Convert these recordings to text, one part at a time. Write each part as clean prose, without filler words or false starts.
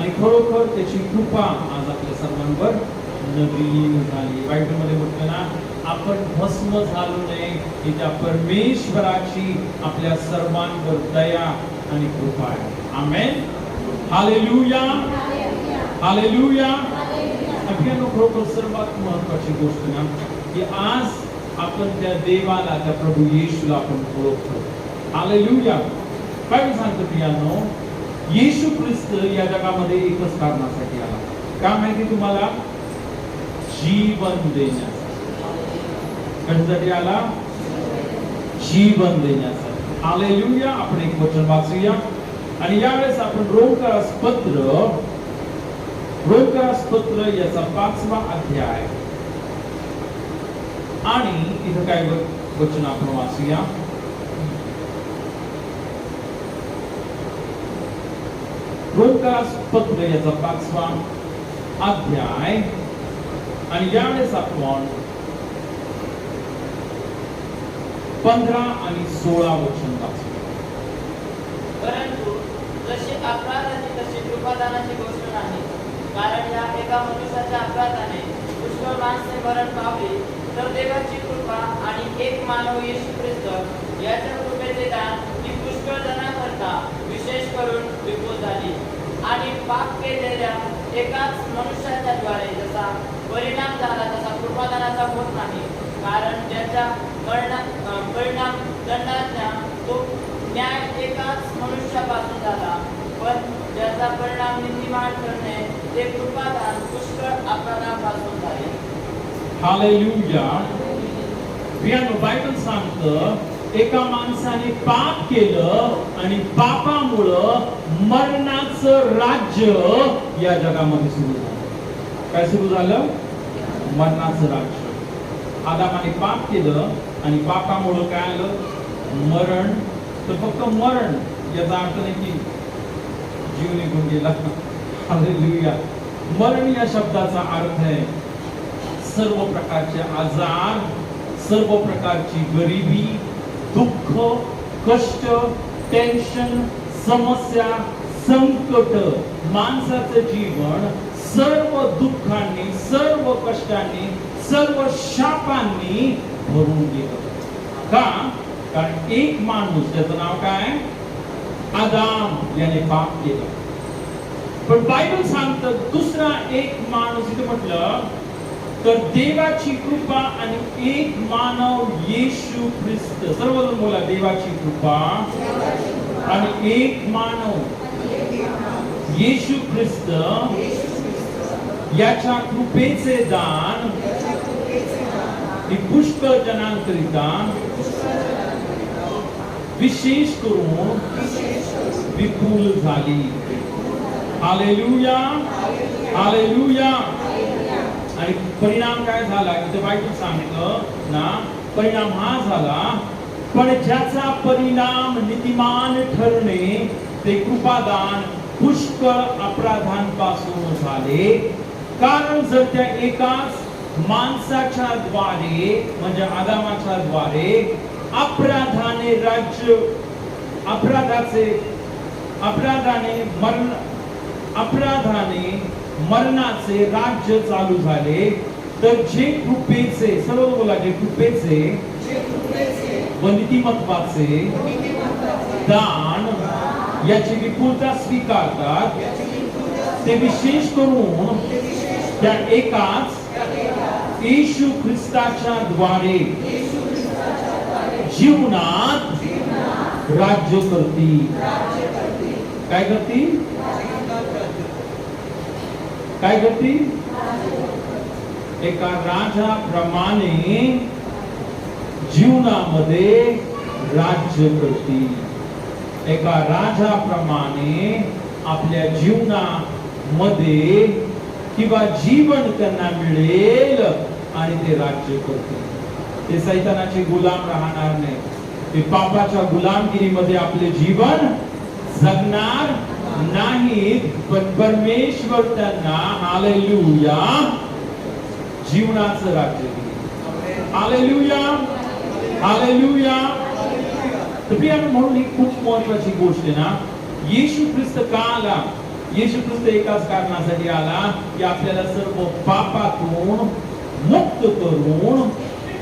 आणि खरोखर त्याची कृपा आज आपल्या सर्वांवर नवीन झाली. बायबलमध्ये म्हटलं ना, आपण भस्म झालो नाही, की त्या परमेश्वराची आपल्या सर्वांवर दया आणि कृपा आहे. आमेन. Hallelujah, hallelujah. अभियानो खरोखर सर्वात महत्वाची गोष्ट ना, की आज आपण त्या देवाला, त्या प्रभू येशूला आपण ओळखतो. हालेलुया. काय सांगतो प्रियानो, येशू ख्रिस्त या जगामध्ये एकच कारणासाठी आला. का माहिती तुम्हाला? जीवन देण्यासाठी. कशासाठी आला? जीवन देण्यासाठी. हालेलुया. आपण एक वचन वाचूया आणि यावेळेस आपण रोमकारास पत्र याचा 5वा अध्याय आणि इथं काय वचन आपण वाचूया. रोमकारास पत्र याचा 5वा अध्याय आणि यावेळेस आपण 15 आणि 16 वचन वाचूया. परंतु जशी अपराधाची तशी कृपादानाची गोष्ट नाही. कारण या एका मनुष्याच्या अपराधाने पुष्कळ माणसे मरण पावली, तर देवाची कृपा आणि एक मानव येशू ख्रिस्त याच्या कृपेचे दान ही पुष्कळ जणांकरता विशेष करून विपुल झाली. आणि पाप केलेल्या एकाच मनुष्याच्या द्वारे जसा परिणाम झाला तसा कृपादानाचा होत नाही. कारण ज्याच्या परिणाम दंडाचा तो न्याय एकाच मनुष्यापासून झाला, पण ज्याचा परिणाम नीतिमान करणे ते कृपादान पुष्कळ अपराधापासून झाले. हालेलुया. प्रियानो, बायबल सांगतं एका माणसाने पाप केलं आणि पापामुळं मरणाचं राज्य या जगामध्ये सुरू झालं. काय सुरू झालं? मरणाचं राज्य. आदामाने पाप केलं आणि पापामुळं काय आलं? मरण. तर फक्त मरण याचा अर्थ नाही की जीव निघून गेला. हालेलुया. मरण या शब्दाचा अर्थ आहे सर्व प्रकारचे आजार, सर्व प्रकारची गरिबी, दुःख, कष्ट, टेन्शन, समस्या, संकट. माणसाचं जीवन सर्व दुःखांनी, सर्व कष्टांनी, सर्व शापांनी भरून गेलं. का? कारण एक माणूस, त्याचं नाव काय? आदाम, याने पाप केलं. पण बायबल सांगतं दुसरा एक माणूस, इथे म्हटलं तर देवाची कृपा आणि एक मानव येशू ख्रिस्त. सर्वजण बोला, देवाची कृपा आणि एक मानव येशू ख्रिस्त याच्या कृपेचे दान ही पुष्कळ जनांकरिता विशेष करून विपुल झाली. Hallelujah, hallelujah. आणि परिणाम काय झाला? इथे बायबल सांगितलं ना, परिणाम हा झाला, पण ज्याचा परिणाम नीतिमान ठरणे ते कृपादान पुष्कळ अपराधांपासून झाले. कारण जर त्या एकाच माणसाच्या द्वारे म्हणजे आदामाच्या द्वारे अपराधाने मरणाचे राज्य चालू झाले, तर जे कृपेचे, सर्व बोला, जे कृपेचे व नीतिमत्वाचे दान याची विपुलता स्वीकारतात, ते विशेष करून त्या एकाच येशू ख्रिस्ताच्या द्वारे जीवनात राज्य करतील. काय करतील? काय करतील? एका राजाप्रमाणे जीवनामध्ये राज्य करतील. एका राजाप्रमाणे आपल्या जीवनामध्ये किंवा जीवन त्यांना मिळेल आणि ते राज्य करतील. ते सैतानाचे गुलाम राहणार नाही. ते पापाच्या गुलामगिरीमध्ये आपले जीवन जगणार नाहीत, पण परमेश्वर त्यांना हालेलुया जीवनाचं राज्य देईल. Hallelujah, hallelujah. तर प्रियानो, म्हणून ही खूप महत्वाची गोष्ट आहे ना. येशू ख्रिस्त का आला? येशू ख्रिस्त एकाच कारणासाठी आला की आपल्याला सर्व पापातून मुक्त करून,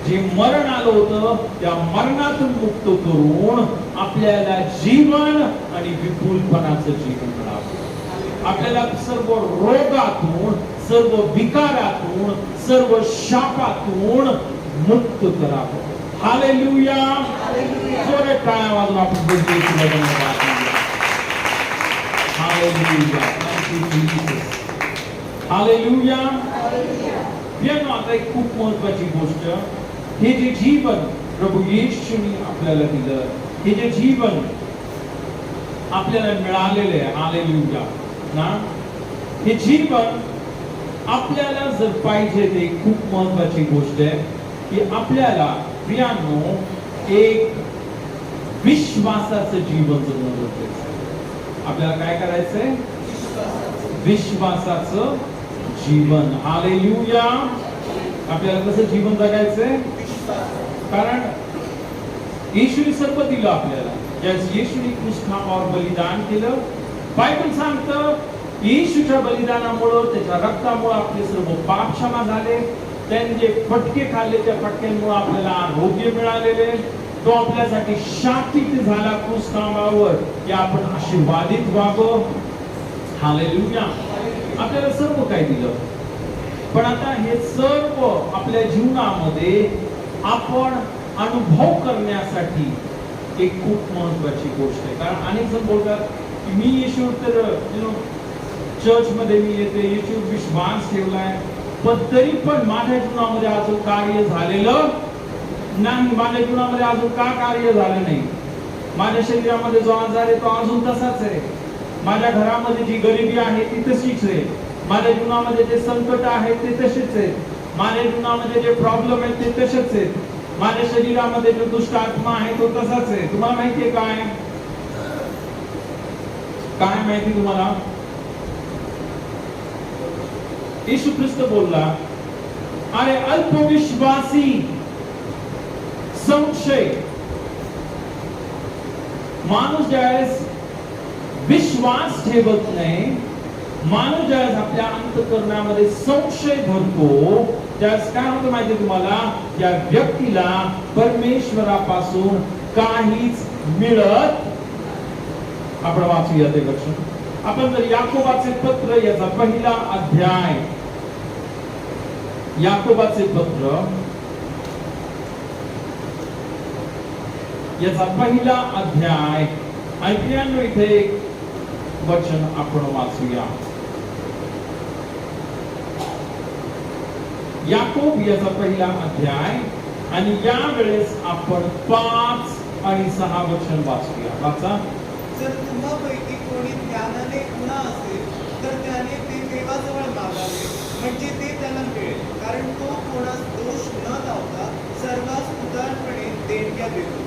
जे मरण आलं होतं त्या मरणातून मुक्त करून आपल्याला जीवन आणि विपुलपणाचं जीवन मिळावं. आपल्याला सर्व रोगातून, सर्व विकारातून, सर्व शापातून मुक्त करावं. हालेलुया. जोरात टाळ्या वाजवून आपण बोलतोय धन्यवाद. Hallelujah. Thank you Jesus. Hallelujah. प्रियांनो, आता एक खूप महत्वाची गोष्ट, हे जे जीवन प्रभू येशूने आपल्याला दिलं, हे जे जीवन आपल्याला मिळालेले आहे, हालेलुया ना, हे जीवन आपल्याला जर पाहिजे, ते खूप महत्वाची गोष्ट आहे की आपल्याला प्रियांनो एक विश्वासाचं जीवन जगणं गरजेचं आहे. आपल्याला काय करायचंय? विश्वासाचं जीवन. हालेलुया. आपल्याला कसं जीवन जगायचंय? कारण येशूने सर्व दिलं आपल्याला. ज्यावेळेस येशूने क्रूसखांबावर बलिदान केलं, बायबल सांगतं येशूच्या बलिदानामुळं, त्याच्या रक्तामुळं आपले सर्व पाप क्षमा झाले. त्यांनी जे फटके खाल्ले, त्या फटक्यांमुळे आपल्याला आरोग्य मिळालेले. तो आपल्यासाठी शापित झाला क्रूसखांबावर की आपण आशीर्वादित व्हावं. हालेलुया. आपल्याला सर्व काही दिलं, पण आता हे सर्व आपल्या जीवनामध्ये आपण अनुभव करण्यासाठी एक खूप महत्वाची गोष्ट आहे. कारण अनेक जण बोलतात की मी येशू तर चर्च मध्ये मी येते, येशू विश्वास ठेवलाय, पण तरी पण माझ्या जीवनामध्ये अजून कार्य झालेलं नाही. माझ्या जीवनामध्ये अजून का कार्य झालं नाही? माझ्या शरीरामध्ये जो आजार आहे तो अजून तसाच आहे. माझ्या घरामध्ये जी गरिबी आहे ती तशीच आहे. माझ्या जीवनामध्ये जे संकट आहे ते तसेच आहेत. माझ्या जीवनामध्ये जे प्रॉब्लेम आहेत ते तसेच आहेत. माझ्या शरीरामध्ये जो दुष्ट आत्मा आहे तो तसाच आहे. तुम्हाला माहितीये काय? काय माहिती तुम्हाला? येशू ख्रिस्त बोलला, अरे अल्पविश्वासी, संशय. माणूस ज्यावेळेस विश्वास ठेवत नाही, माणूस ज्यावेळेस आपल्या अंतःकरणामध्ये संशय भरतो, त्यावेळेस काय होतं माहिती तुम्हाला? त्या व्यक्तीला परमेश्वरापासून काहीच मिळत. आपण वाचूया ते वचन. आपण जर याकोबाचे पत्र याचा पहिला अध्याय, याकोबाचे पत्र याचा पहिला अध्याय, आणि प्रियांनो इथे एक वचन आपण वाचूया. याकोब याचा पहिला अध्याय, आणि यावेळेस आपण 5 आणि 6 वचन वाचूया. वाचा. जर तुम्हापैकी कोणी ज्ञानाने गुणा असेल तर त्याने ते देवाजवळ मागावे, म्हणजे ते त्याला मिळेल. कारण तो कोणास दोष न लावता सर्वांस उदारपणे देणग्या देतो.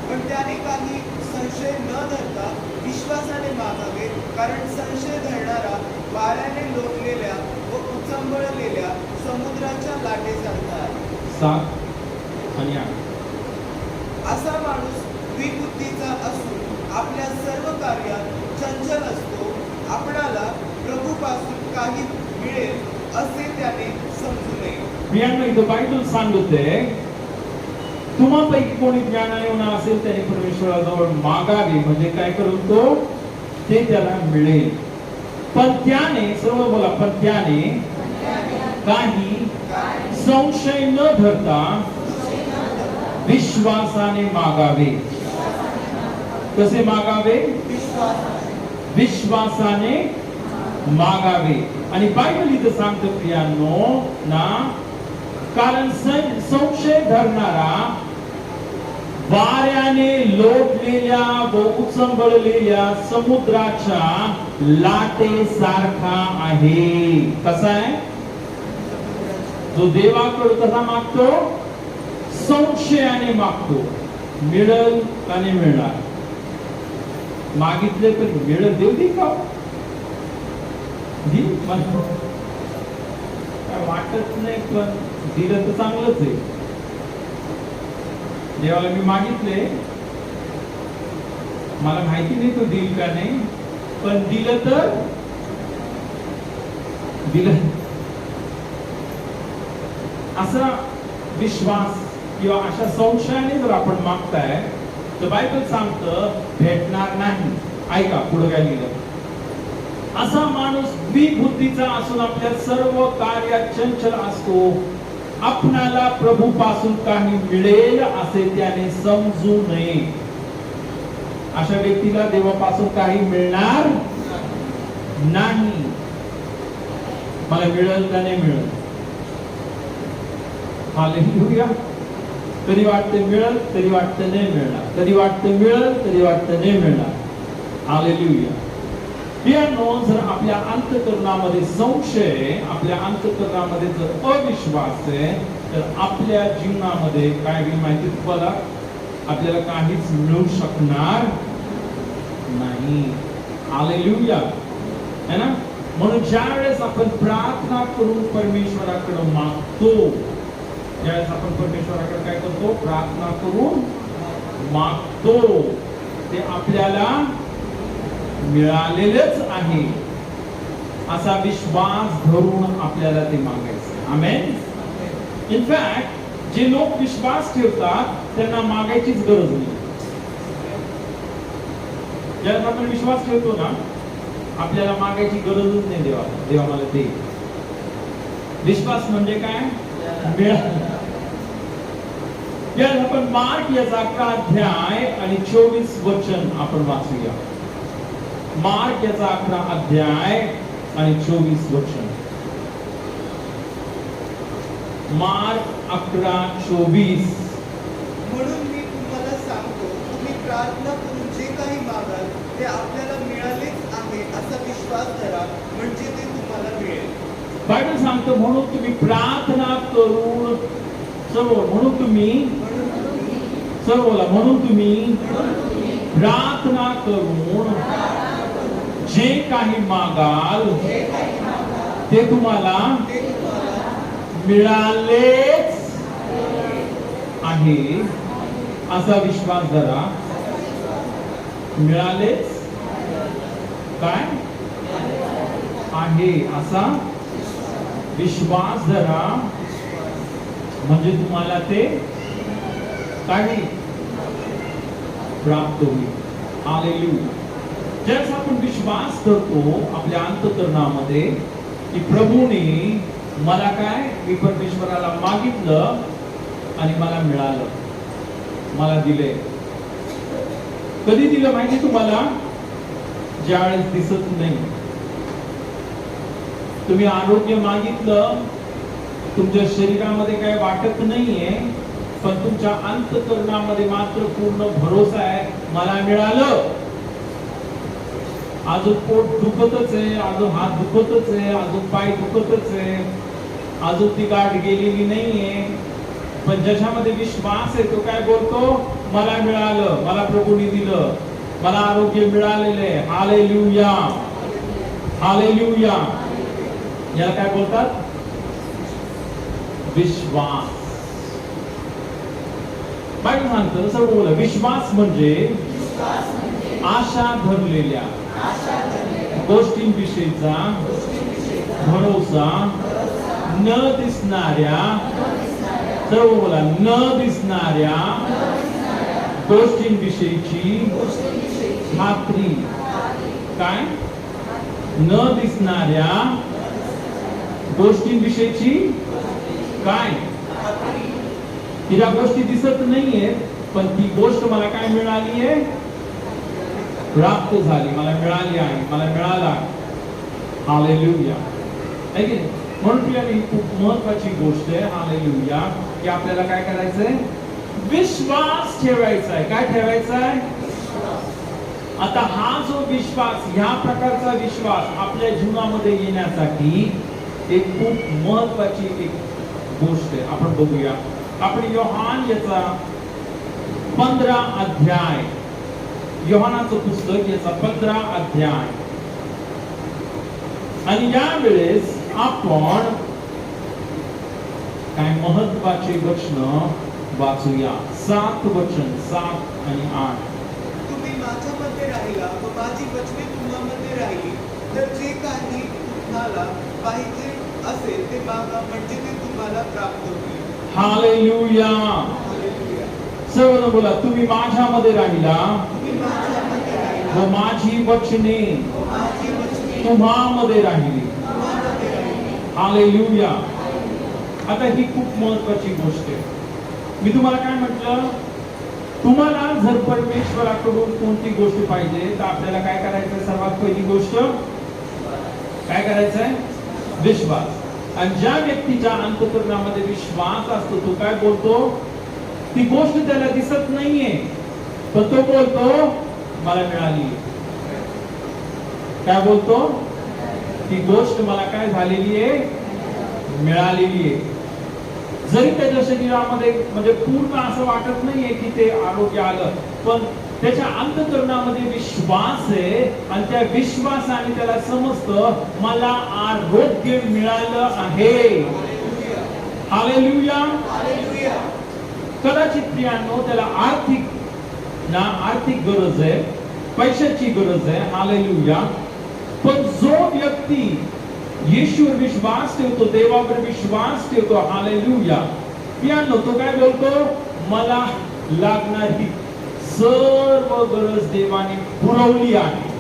पण त्याने काही संशय न धरता विश्वासाने मागावे, कारण संशय धरणारा वाऱ्याने लोटलेल्या व उचंबळलेल्या समुद्राच्या लाटेसारखा आहे. 7 आणि 8. असा माणूस द्विबुद्धीचा असून आपल्या सर्व कार्यात चंचल असतो. आपणाला प्रभूपासून काही मिळेल असे त्याने समजू नये. प्रियांनो, इथं बायबल सांगते तुम्हापैकी कोणी ज्ञानाने होणार असेल त्याने परमेश्वराजवळ मागावे, म्हणजे काय करू तो? ते त्याला मिळेल. पण त्याने, सर्व बोला, पण त्याने काही संशय न धरता विश्वासाने मागावे. कसे मागावे? विश्वासाने मागावे. आणि बायबल इथं सांगतं प्रियांनो ना, कारण संशय धरणारा वाऱ्याने लोटलेल्या व उचंबळलेल्या समुद्राच्या लाटेसारखा आहे. कसा आहे? जो देवाकडे कसा मागतो? संशयाने मागतो. मिळेल का नाही मिळणार? मागितले तर मिळेल, देव देईल का? वाटत नाही, पण दिलं तर चांगलंच आहे. देवाला मी मागितले, मला माहिती नाही तो देईल का नाही, पण दिलं तर दिलं. असा विश्वास किंवा अशा संशयाने जर आपण मागताय तर बायबल सांगतं भेटणार नाही. ऐका पुढे काय लिहिलं. असा माणूस द्विबुद्धीचा असून आपल्या सर्व कार्यात चंचल असतो. आपणाला प्रभू पासून काही मिळेल असे त्याने समजू नये. अशा व्यक्तीला देवापासून काही मिळणार नाही. मला मिळेल का नाही मिळेल? हालेलुया. कधी वाटतं मिळेल, कधी वाटतं नाही मिळणार. कधी वाटतं मिळेल, कधी वाटतं नाही मिळणार. हालेलुया. जर आपल्या अंतःकरणामध्ये संशय, आपल्या अंतःकरणामध्ये जर अविश्वास आहे तर आपल्या जीवनामध्ये काय होईल माहिती तुम्हाला? आपल्याला काहीच मिळू शकणार नाही. हालेलुया. है ना? म्हणून ज्या वेळेस आपण प्रार्थना करून परमेश्वराकडे मागतो, ज्यावेळेस आपण परमेश्वराकडे काय करतो? प्रार्थना करून मागतो, ते आपल्याला मिळालेलेच आहे असा विश्वास धरून आपल्याला ते मागायचं. आमेन. इनफॅक्ट जे लोक विश्वास ठेवतात त्यांना मागायचीच गरज नाही. ज्यावेळेस आपण विश्वास ठेवतो ना, आपल्याला मागायची गरजच नाही. देवा मला दे. विश्वास म्हणजे काय? यावेळेस आपण मार्क याचा 11 अध्याय आणि 24 वचन आपण वाचूया. मार्क याचा 11 अध्याय आणि 24 वचन. मार्क 11:24. म्हणून मी तुम्हाला सांगतो, तुम्ही प्रार्थना करून जे काही मागाल ते आपल्याला मिळालेच आहे असा विश्वास धरा, म्हणजे ते तुम्हाला मिळेल. बायबल सांगतो म्हणून तुम्ही प्रार्थना करून म्हणून तुम्ही प्रार्थना करून जे काही मागाल ते तुम्हाला मिळालेच आहे असा विश्वास धरा. मिळालेच काय आहे असा विश्वास धरा, म्हणजे तुम्हाला ते काही प्राप्त होईल. हालेलुया. ज्यावेळेस आपण विश्वास करतो आपल्या अंतःकरणामध्ये की प्रभूने मला काय, मी परमेश्वराला मागितलं आणि मला मिळालं, मला दिले. कधी दिलं माहिती तुम्हाला? ज्यावेळेस दिसत नाही. तुम्ही आरोग्य मागितलं, तुमच्या शरीरामध्ये काय वाटत नाहीये, पण तुमच्या अंतःकरणामध्ये मात्र पूर्ण भरोसा आहे मला मिळालं. अजून पोट दुखतच आहे, अजून हात दुखतच आहे, अजून पाय दुखतच आहे, अजून ती गाठ गेलेली नाहीये, पण ज्याच्यामध्ये विश्वास आहे तो काय बोलतो? मला मिळालं, मला प्रभूने दिलं, मला आरोग्य मिळालेले. हालेलुया. हालेलुया. याला काय बोलतात? विश्वास. बायबल सांगतं सर्व बोला. विश्वास म्हणजे आशा धरलेल्या गोष्टींविषयीचा भरोसा, न दिसणाऱ्या, सर्व बोला, न दिसणाऱ्या गोष्टींविषयीची खात्री. काय? न दिसणाऱ्या गोष्टींविषयीची काय? की ज्या गोष्टी दिसत नाहीये पण ती गोष्ट मला काय मिळाली आहे? प्राप्त झाली, मला मिळाली आहे, मला मिळाला. हालेलुया. आहे की नाही? म्हणून प्रिय, ही खूप महत्वाची गोष्ट आहे. हालेलुया. की आपल्याला काय करायचंय? विश्वास ठेवायचा आहे. काय ठेवायचा आहे? आता हा जो विश्वास, ह्या प्रकारचा विश्वास आपल्या जीवनामध्ये येण्यासाठी एक खूप महत्वाची एक गोष्ट आहे. आपण बघूया. आपण योहान याचा 15 अध्याय, योहानाचं पुस्तक याचा 15 अध्याय, आणि यावेळेस आपण काय महत्वाचे वचन वाचूया. 7 वचन, 7 आणि 8. तुम्ही माझ्यामध्ये राहिला व माझी वचने तुम्हामध्ये राहिली, तर जे काही तुम्हाला पाहिजे असेल ते मागा म्हणजे ते तुम्हाला प्राप्त होईल. हालेलुया. हालेलुया. सर्वजण बोला, तुम्ही माझ्यामध्ये राहिला तुम्ही माझ्यामध्ये राहिला व माझी वचने व माझी वचने तुम्हामध्ये राहिली. तुम्हामध्ये राहिली. हालेलुया. आता ही खूप महत्वाची गोष्ट आहे. मी तुम्हाला काय म्हटलं, तुम्हाला जर परमेश्वराकडून कोणती गोष्ट पाहिजे तर आपल्याला काय करायचं? सर्वात पहिली गोष्ट काय करायचंय? विश्वास. आणि ज्या व्यक्तीच्या अंतःकरणामध्ये विश्वास असतो तो काय बोलतो? ती गोष्ट त्याला दिसत नाहीये पण तो बोलतो मला मिळाली. काय बोलतो? ती गोष्ट मला काय झालेली आहे? मिळालेली आहे. जरी त्याच्या शरीरामध्ये म्हणजे पूर्ण असं वाटत नाहीये की ते आरोग्य आलं, पण त्याच्या अंतःकरणामध्ये विश्वास आहे आणि त्या विश्वासाने त्याला समजतं मला आरोग्य मिळालं आहे. हालेलुया. हालेलुया. कदाचित प्रियांनो त्याला आर्थिक गरज आहे, पैशाची गरज आहे. हालेलुया. पण जो व्यक्ती येशूवर विश्वास ठेवतो, देवावर विश्वास ठेवतो, हालेलुया, प्रियांनो तो काय बोलतो? मला लागणारी सर्व गरज देवाने पुरवली आहे.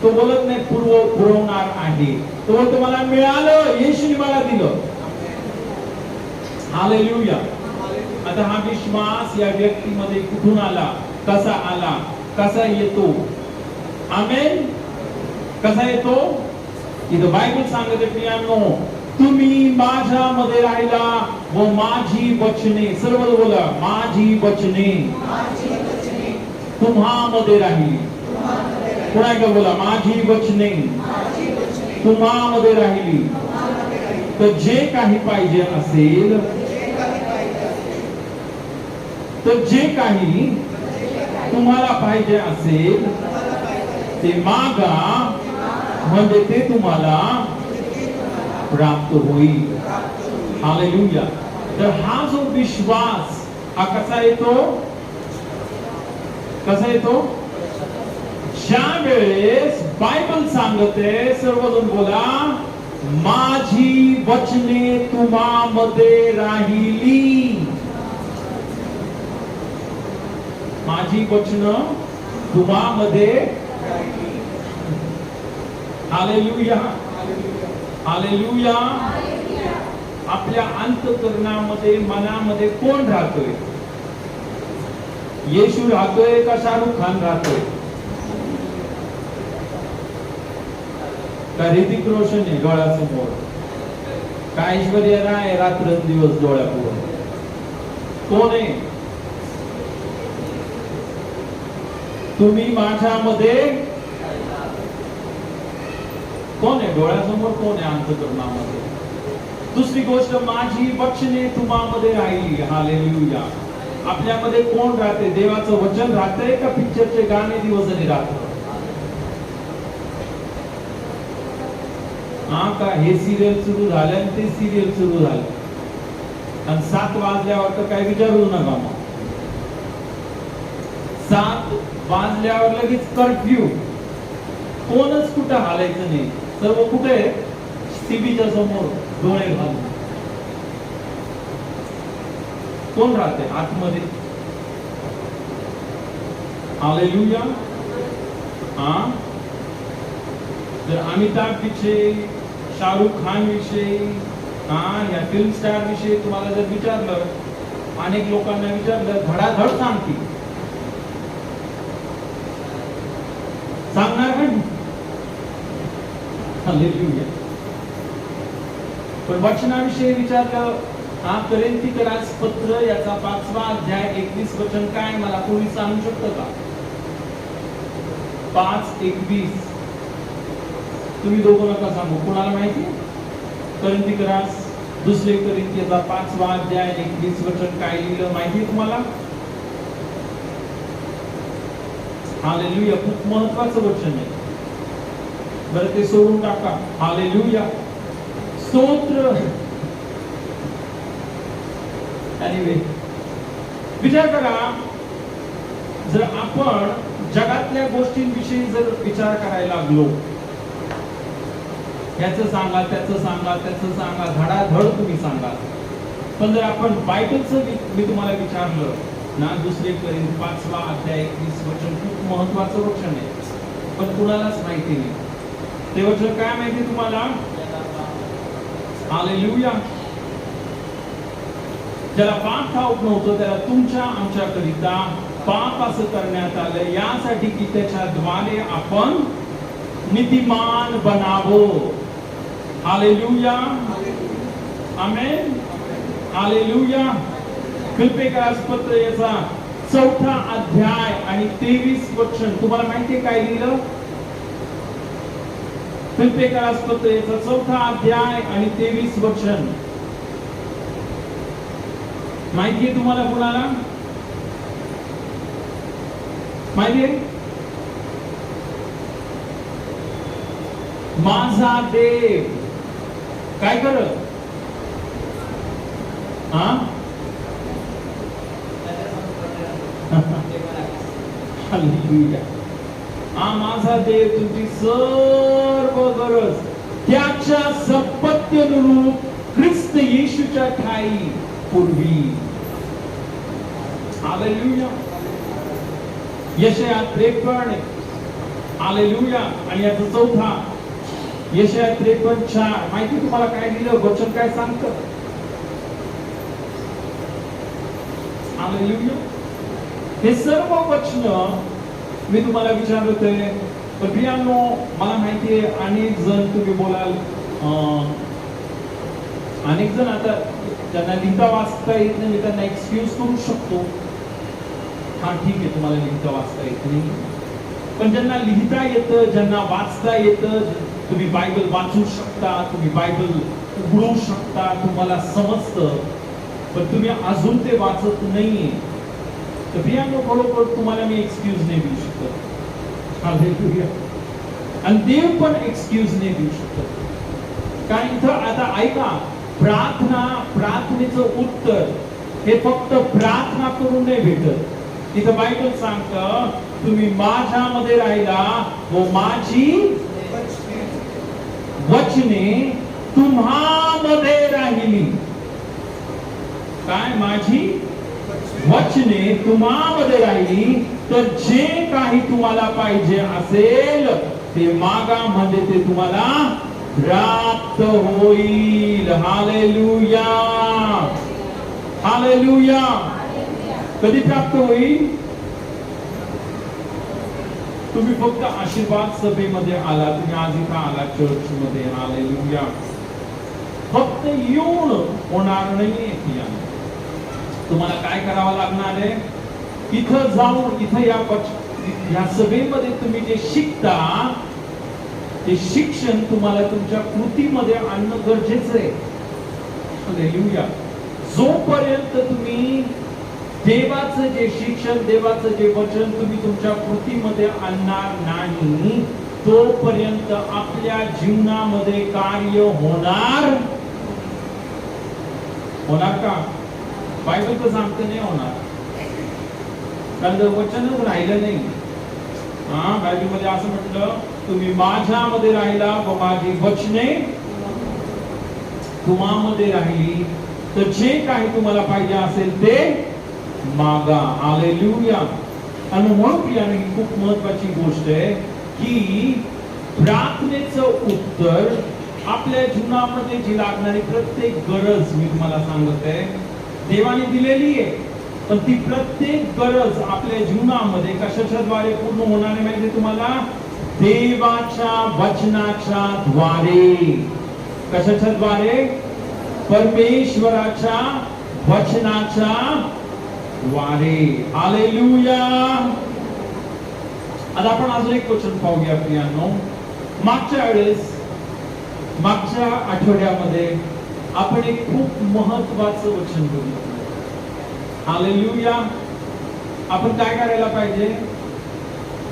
तो बोलत नाही पुरवणार आहे, तो बोलतो मला मिळालं, येशूने मला दिलं. हालेलुया. आता हा विश्वास या व्यक्तीमध्ये कुठून आला? कसा आला? कसा येतो? आमेन. कसा येतो? इथं बायबल सांगते प्रियांनो, तुम्ही माझ्यामध्ये राहिला व माझी वचने, सर्व बोला, माझी वचने तुम्हामध्ये राहिली. पुन्हा एकदा बोला, माझी वचने तुम्हामध्ये राहिली. तर जे काही पाहिजे असेल, तर जे काही तुम्हाला पाहिजे असेल ते मागा म्हणजे ते तुम्हाला प्राप्त होईल. हालेलुया. तर हा जो विश्वास हा कसा येतो? कसा येतो? ज्या वेळेस बायबल सांगते, सर्वजण बोला, माझी वचने तुम्हामध्ये राहिली. माझी वचनं तुम्हामध्ये. हालेलुया. हालेलुया. आपल्या अंतःकरणामध्ये, मनामध्ये कोण राहतोय? येशू राहतोय का शाहरुख खान राहतोय? का ऋतिक रोशन आहे डोळ्यासमोर? का ऐश्वर्या राय रात्रंदिवस डोळ्यापुढे? कोण आहे? तुम्ही माझ्यामध्ये कोण आहे? डोळ्यासमोर कोण आहे अंतःकरणामध्ये? दुसरी गोष्ट, माझी वचने तुम्हामध्ये राहिली. हालेलुया. आपल्यामध्ये कोण राहते? देवाचं वचन राहतंय का पिक्चरचे गाणे दिवस आणि रात्र? हा का हे सिरियल सुरू झालं आणि ते सिरियल सुरू झालं आणि 7 वाजल्यावर तर काय विचारू नका. मग 7 वाजल्यावर लगेच कर्फ्यू. कोणच कुठं हालायचं नाही, सर्व कुठे? टीव्हीच्या समोर डोळे घालून. कोण राहते आतमध्ये? हालेलुया. हा, जर अमिताभ विषयी, शाहरुख खान विषयी, या फिल्म स्टार विषयी तुम्हाला जर विचारलं, अनेक लोकांना विचारलं, धडाधड सांगतील. सांगणार का? हालेलुया. पण वचनाविषयी विचारलं, कोरिन्थीकरास पत्र याचा 5वा अध्याय 21 वचन काय? मला कोणी सांगू शकतं का? 5:21. तुम्ही दोघं नका सांगू, कोणाला माहिती? कोरिन्थीकरास दुसरे कोरिन्थीचा 5वा अध्याय 21 वचन काय लिहिलं माहिती तुम्हाला? हालेलुया. खूप महत्वाचं वचन आहे. बरं ते सोडून टाका. हालेलुया. स्तोत्र. एनिवे, विचार करा, जर आपण जगातल्या गोष्टींविषयी जर विचार करायला लागलो, ह्याचं सांगा, त्याचं सांगा, त्याचं सांगा, धडाधड तुम्ही सांगा. पण जर आपण बायबलचं मी तुम्हाला विचारलं ना, 2 कोरिंथ 5 अध्याय 21 वचन खूप महत्वाचं वचन आहे, पण कुणालाच माहिती नाही. ते वचन काय माहिती तुम्हाला? हालेलुया. ज्याला पाप ठाऊक नव्हतं त्याला तुमच्या आमच्याकरिता पाप असं करण्यात आलं, यासाठी की त्याच्याद्वारे आपण नीतिमान बनावो. हालेलुया. आमेन. हालेलुया. फिलिप्पियस पत्र याचा 4 अध्याय आणि 23 वचन तुम्हाला माहिती आहे काय लिहिलं? फिलिप्पियस पत्र याचा 4 अध्याय आणि 23 वचन माहिती आहे तुम्हाला? कुणाला माहिती आहे? माझा देव काय करत? हा माझा देव तुमची सर्व गरज त्याच्या संपत्तीनुरूप ख्रिस्त येशूच्या ठाई पूर्वी. हालेलुया. यशाया 53. हालेलुया. आणि याचा 4 यशाया 53:4 माहिती तुम्हाला काय लिहिलं? वचन काय सांगतं? हालेलुया. हे सर्व वचन मी तुम्हाला विचारत होते, पण प्रियांनो मला माहिती आहे अनेक जण तुम्ही बोलाल, अनेक जण आता ज्यांना लिहिता वाचता येत नाही मी त्यांना एक्सक्यूज करू शकतो. हा ठीक आहे, तुम्हाला लिहिता वाचता येत नाही, पण ज्यांना लिहिता येतं, ज्यांना वाचता येतं, तुम्ही बायबल वाचू शकता, तुम्ही बायबल उघडू शकता, तुम्हाला समजतं, पण तुम्ही अजून ते वाचत नाहीये, तर प्रियांनो बरोबर तुम्हाला मी एक्सक्यूज नाही देऊ शकत. हालेलुया. आणि देव पण एक्सक्यूज नाही देऊ शकत. कारण इथं आता ऐका, प्रार्थनेचं उत्तर हे फक्त प्रार्थना करून नाही भेटत. इथं बायबल सांगतं, तुम्ही माझ्यामध्ये राहिला व माझी वचने तुम्हामध्ये राहिली. काय? माझी वचने तुम्हामध्ये राहिली, तर जे काही तुम्हाला पाहिजे असेल ते मागा, म्हणजे ते तुम्हाला प्राप्त होईल. हालेलुया. हालेलुया. कधी प्राप्त होईल? तुम्ही फक्त आशीर्वाद सभेमध्ये आला, तुम्ही आज इथं आला चर्च मध्ये. हालेलुया. फक्त येऊन होणार नाहीये. तुम्हाला काय करावं लागणार आहे? इथं जाऊन, इथं या सभेमध्ये तुम्ही जे शिकता ते शिक्षण तुम्हाला तुमच्या कृतीमध्ये आणणं गरजेचं आहे. हालेलुया. जोपर्यंत तुम्ही देवाचं जे शिक्षण, देवाचं जे वचन तुम्ही तुमच्या कृतीमध्ये आणणार नाही, तोपर्यंत आपल्या जीवनामध्ये कार्य होणार का? बायबल तर सांगते नाही होणार, कारण जर वचनच राहिलं नाही. बायबल मध्ये असं म्हटलं, तुम्ही माझ्यामध्ये राहिला व माझी वचने तुम्हामध्ये राहिली, तर जे काही तुम्हाला पाहिजे असेल ते मागा. हालेलुया. आणि म्हणून प्रियाने ही खूप महत्वाची गोष्ट आहे की प्रार्थनेचं उत्तर आपल्या जीवनामध्ये जी लागणारी प्रत्येक गरज मी तुम्हाला सांगत आहे देवाने दिलेली आहे, पण ती प्रत्येक गरज आपल्या जीवनामध्ये कशाच्या द्वारे पूर्ण होणार आहे माहिती तुम्हाला? देवाच्या वचनाच्या द्वारे. कशाच्या द्वारे? परमेश्वराच्या वचनाच्या द्वारे. हालेलुया. आता आपण अजून एक वचन पाहूया प्रियांनो. मागच्या आठवड्यामध्ये आपण एक खूप महत्वाचं वचन बघितलं. हालेलुया. आपण काय करायला पाहिजे?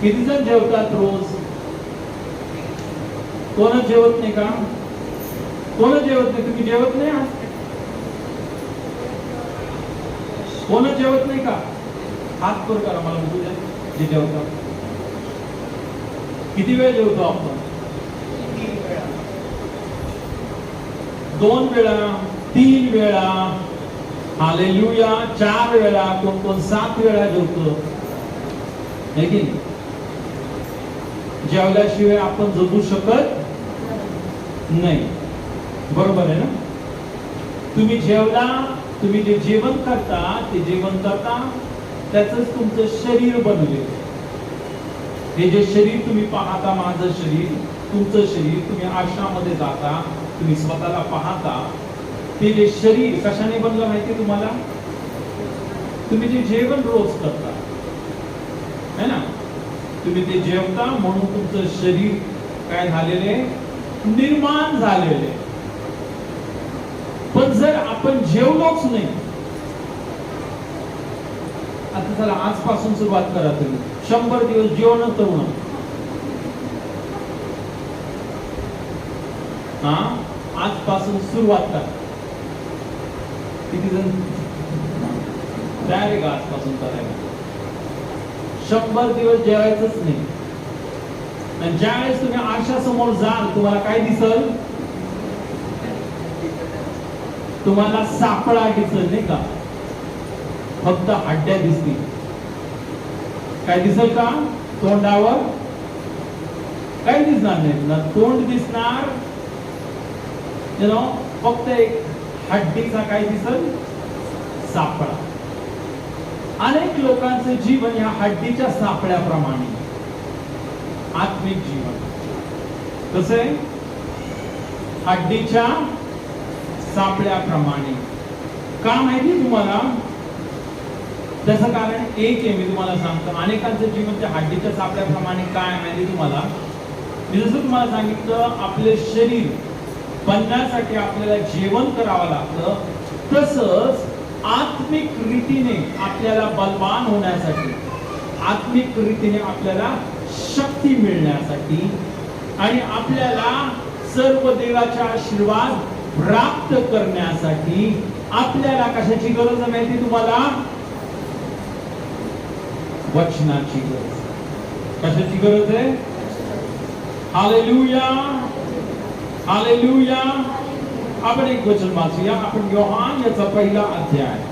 किती जण जेवतात रोज? कोणच जेवत नाही का? कोणच जेवत नाही? तुम्ही जेवत नाही? कोणच जेवत नाही का? हात वर करा, मला बघू द्या जे जेवतात. किती वेळ जेवतो आपण? 2 वेळा, 3 वेळा, हालेलुया, 4 वेळा, कोण 7 वेळा जेवतो. है की नाही? जेवल्याशिवाय आपण जगू शकत नाही. बरोबर आहे ना? तुम्ही जेवला, तुम्ही जे जेवण करता ते जेवण करता त्याचंच तुमचं शरीर बनले. हे जे शरीर तुम्ही पाहता, माझं शरीर, तुमचं शरीर, तुम्ही आश्रमामध्ये जाता, तुम्ही स्वतःला पाहता, ते जे शरीर कशाने बनलं माहिती तुम्हाला? तुम्ही जे जेवण रोज करता है ना, तुम्ही ते जेवता म्हणून तुमचं शरीर काय झालेले, निर्माण झालेले. पण जर आपण जेवलोच नाही, आता चला आजपासून सुरुवात करा. तुम्ही 100 दिवस जेवण करू नका. हा, आजपासून सुरुवात करा. किती जण तयार आहे का आजपासून करायला? 100 दिवस जेवायचंच नाही. आणि ज्यावेळेस तुम्ही आरशासमोर जाल, तुम्हाला काय दिसल? तुम्हाला सापळा दिसल नाही का? फक्त हड्ड्या दिसतील. काय दिसल का? तोंडावर काही दिसणार नाही ना. तोंड दिसणार, फक्त एक हड्डीचा काय दिसल? सापळा. अनेक लोकांचे जीवन या हड्डीच्या सापळ्याप्रमाणे. आत्मिक जीवन कसे? हड्डीच्या सापळ्याप्रमाणे. का माहिती तुम्हाला? त्याचं कारण एक आहे, मी तुम्हाला सांगतो. अनेकांचं जीवन त्या हड्डीच्या सापळ्याप्रमाणे. काय माहिती तुम्हाला? मी जसं तुम्हाला सांगितलं, आपले शरीर बनण्यासाठी आपल्याला जेवण करावं लागतं, तसंच आत्मिक रीतीने आपल्याला बलवान होण्यासाठी, आत्मिक रीतीने आपल्याला शक्ती मिळण्यासाठी आणि आपल्याला सर्व देवाचा आशीर्वाद प्राप्त करण्यासाठी आपल्याला कशाची गरज आहे माहिती तुम्हाला? वचनाची गरज. कशाची गरज आहे? Hallelujah, hallelujah. आपण एक वचन वाचूया. आपण योहान याचा पहिला अध्याय,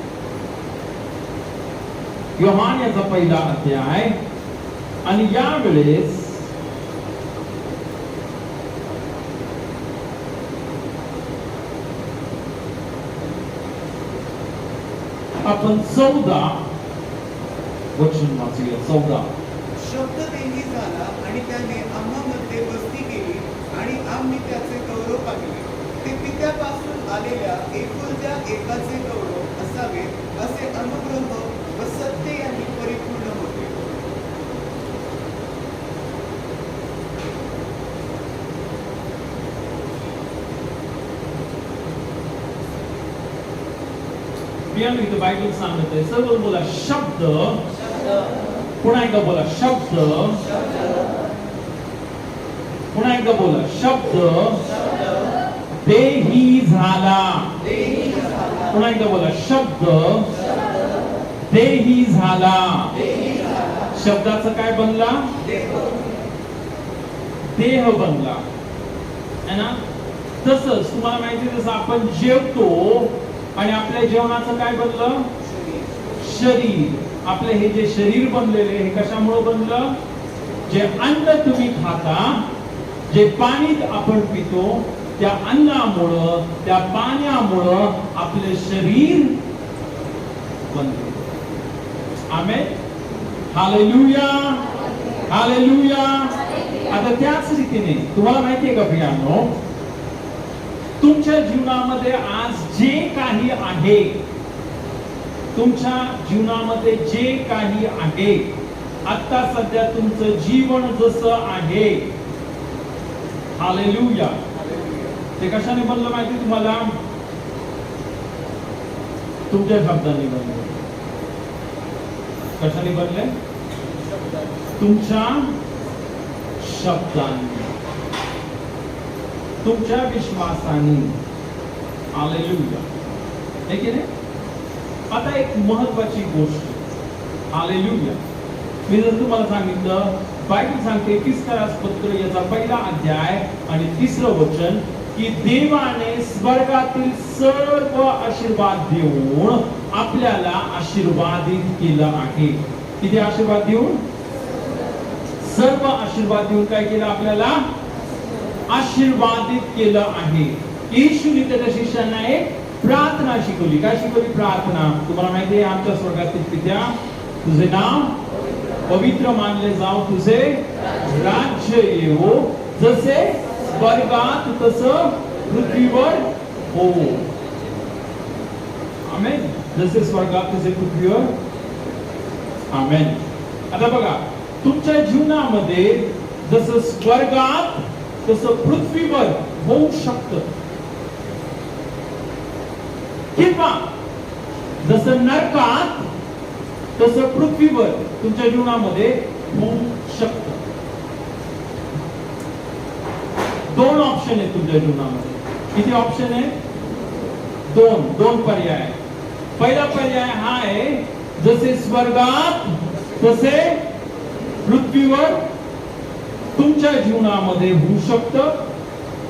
योहान याचा पहिला अध्याय. आणि यावेळेस आपण 14 वचन वाचूया. 14. शब्द देही झाला आणि त्याने आम्हामध्ये वस्ती केली आणि आम्ही त्याचे गौरव पाहिले. ते पित्यापासून आलेल्या एकुलत्या एकाचे गौरव असावे, असे अनुग्रह व सत्य यांनी परिपूर्ण होते. मी इथं बायबल सांगत आहे. सर्व बोला शब्द. पुन्हा एकदा बोला शब्द. पुन्हा एकदा बोला शब्द देही झाला. पुन्हा एकदा बोला शब्द देही झाला. शब्दाचं काय बनला? देह बनला है ना. तसंच तुम्हाला माहिती, जसं आपण जेवतो आणि आपल्या जेवणाचं काय बनलं? शरीर. आपले हे जे शरीर बनलेले, हे कशामुळे बनलं? जे अन्न तुम्ही खाता, जे पाणी आपण पितो, त्या अन्नामुळं, त्या पाण्यामुळं आपले शरीर बनले. आमेन. Hallelujah, hallelujah. आता त्याच रीतीने तुम्हाला माहितीये का प्रियांनो, तुमच्या जीवनामध्ये आज जे काही आहे, तुमच्या जीवनामध्ये जे काही आहे, आता सध्या तुमचं जीवन जसं आहे, हालेलुया, ते कशाने बनलं माहिती तुम्हाला? तुमच्या शब्दांनी बनले. कशाने बनले? तुमच्या शब्दांनी, तुमच्या विश्वासाने. हालेलुया. है की नाही? आता एक महत्वाची गोष्ट, हालेलुया, मी जर तुम्हाला सांगितलं, बायबल सांगते 31 पत्र याचा पहिला अध्याय आणि 3रं वचन, की देवाने स्वर्गातील सर्व आशीर्वाद देऊन आपल्याला आशीर्वादित केलं आहे. किती आशीर्वाद देऊन? सर्व आशीर्वाद देऊन काय केलं? आपल्याला आशीर्वादित केलं आहे. येशूने त्याच्या शिष्यांना एक प्रार्थना शिकवली. काय शिकवली? प्रार्थना. तुम्हाला माहिती आहे, आमच्या स्वर्गातील पित्या, तुझे नाव पवित्र मानले जाव, तुझे राज्य येवो, जसे स्वर्गात तसं पृथ्वीवर हो. आमेन. जसे स्वर्गात तसे पृथ्वीवर. आमेन. आता बघा, तुमच्या जीवनामध्ये जसं स्वर्गात तसं पृथ्वीवर होऊ शकतं, किंवा जसं नरकात तसं पृथ्वीवर तुमच्या जीवनामध्ये होऊ शकतं. दोन ऑप्शन आहेत तुमच्या जीवनामध्ये. किती ऑप्शन आहे? दोन पर्याय. पहिला पर्याय हा आहे, जसे स्वर्गात तसे पृथ्वीवर तुमच्या जीवनामध्ये होऊ शकतं,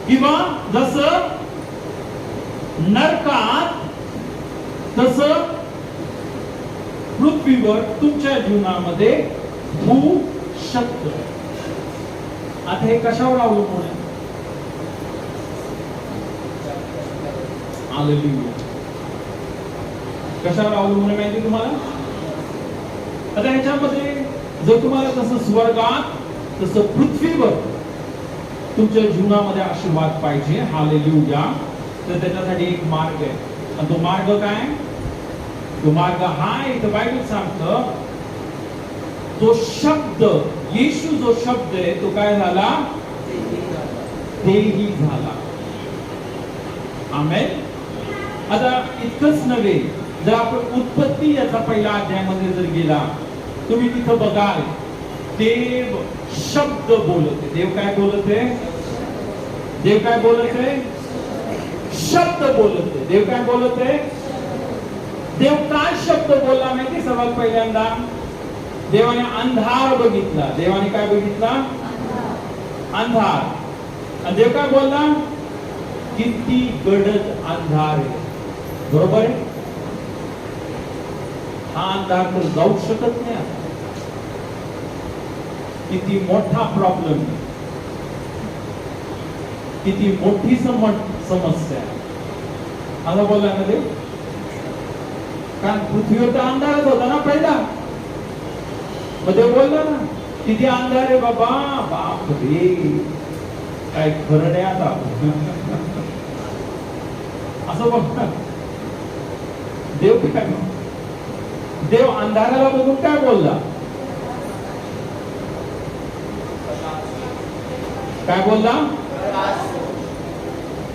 किंवा जसं नरकात तसं पृथ्वीवर तुमच्या जीवनामध्ये होऊ शकतं. आता हे कशावर अवलंबून आहे? हालेलुया. कशावर अवलंबून आहे माहिती तुम्हाला? आता ह्याच्यामध्ये जर तुम्हाला तसं स्वर्गात तसं पृथ्वीवर तुमच्या जीवनामध्ये आशीर्वाद पाहिजे, हालेलुया, तर त्याच्यासाठी एक मार्ग आहे. आणि तो मार्ग काय? तो मार्ग हा इथं बायबल सांगतं, तो शब्द, येशू जो शब्द आहे तो काय झाला? देही झाला. आमेन. आता इतकंच नव्हे, जर आपण उत्पत्ती याचा पहिला अध्यायामध्ये जर गेला, तुम्ही तिथं बघाल, देव शब्द बोलते. देव काय बोलते? देव काय बोलते? शब्द बोलते. देव काय बोलते? देव काय शब्द बोलला माहिती? सर्वात पहिल्यांदा देवाने अंधार बघितला. देवाने काय बघितला? अंधार. आणि देव काय बोलला? किती गडद अंधार आहे. बरोबर आहे? हा अंधार तर जाऊ शकत नाही. आता किती मोठा प्रॉब्लेम, किती मोठी समस्या आहे. आता बोलला ना देव, कारण पृथ्वीवर तर अंधारच होता ना पहिला. मग देव बोलला ना, किती अंधार आहे बाबा. बाप रे, काय खरं नाही आता. असं बघ, देव काय, देव अंधाराला बघून काय बोलला? काय बोलला?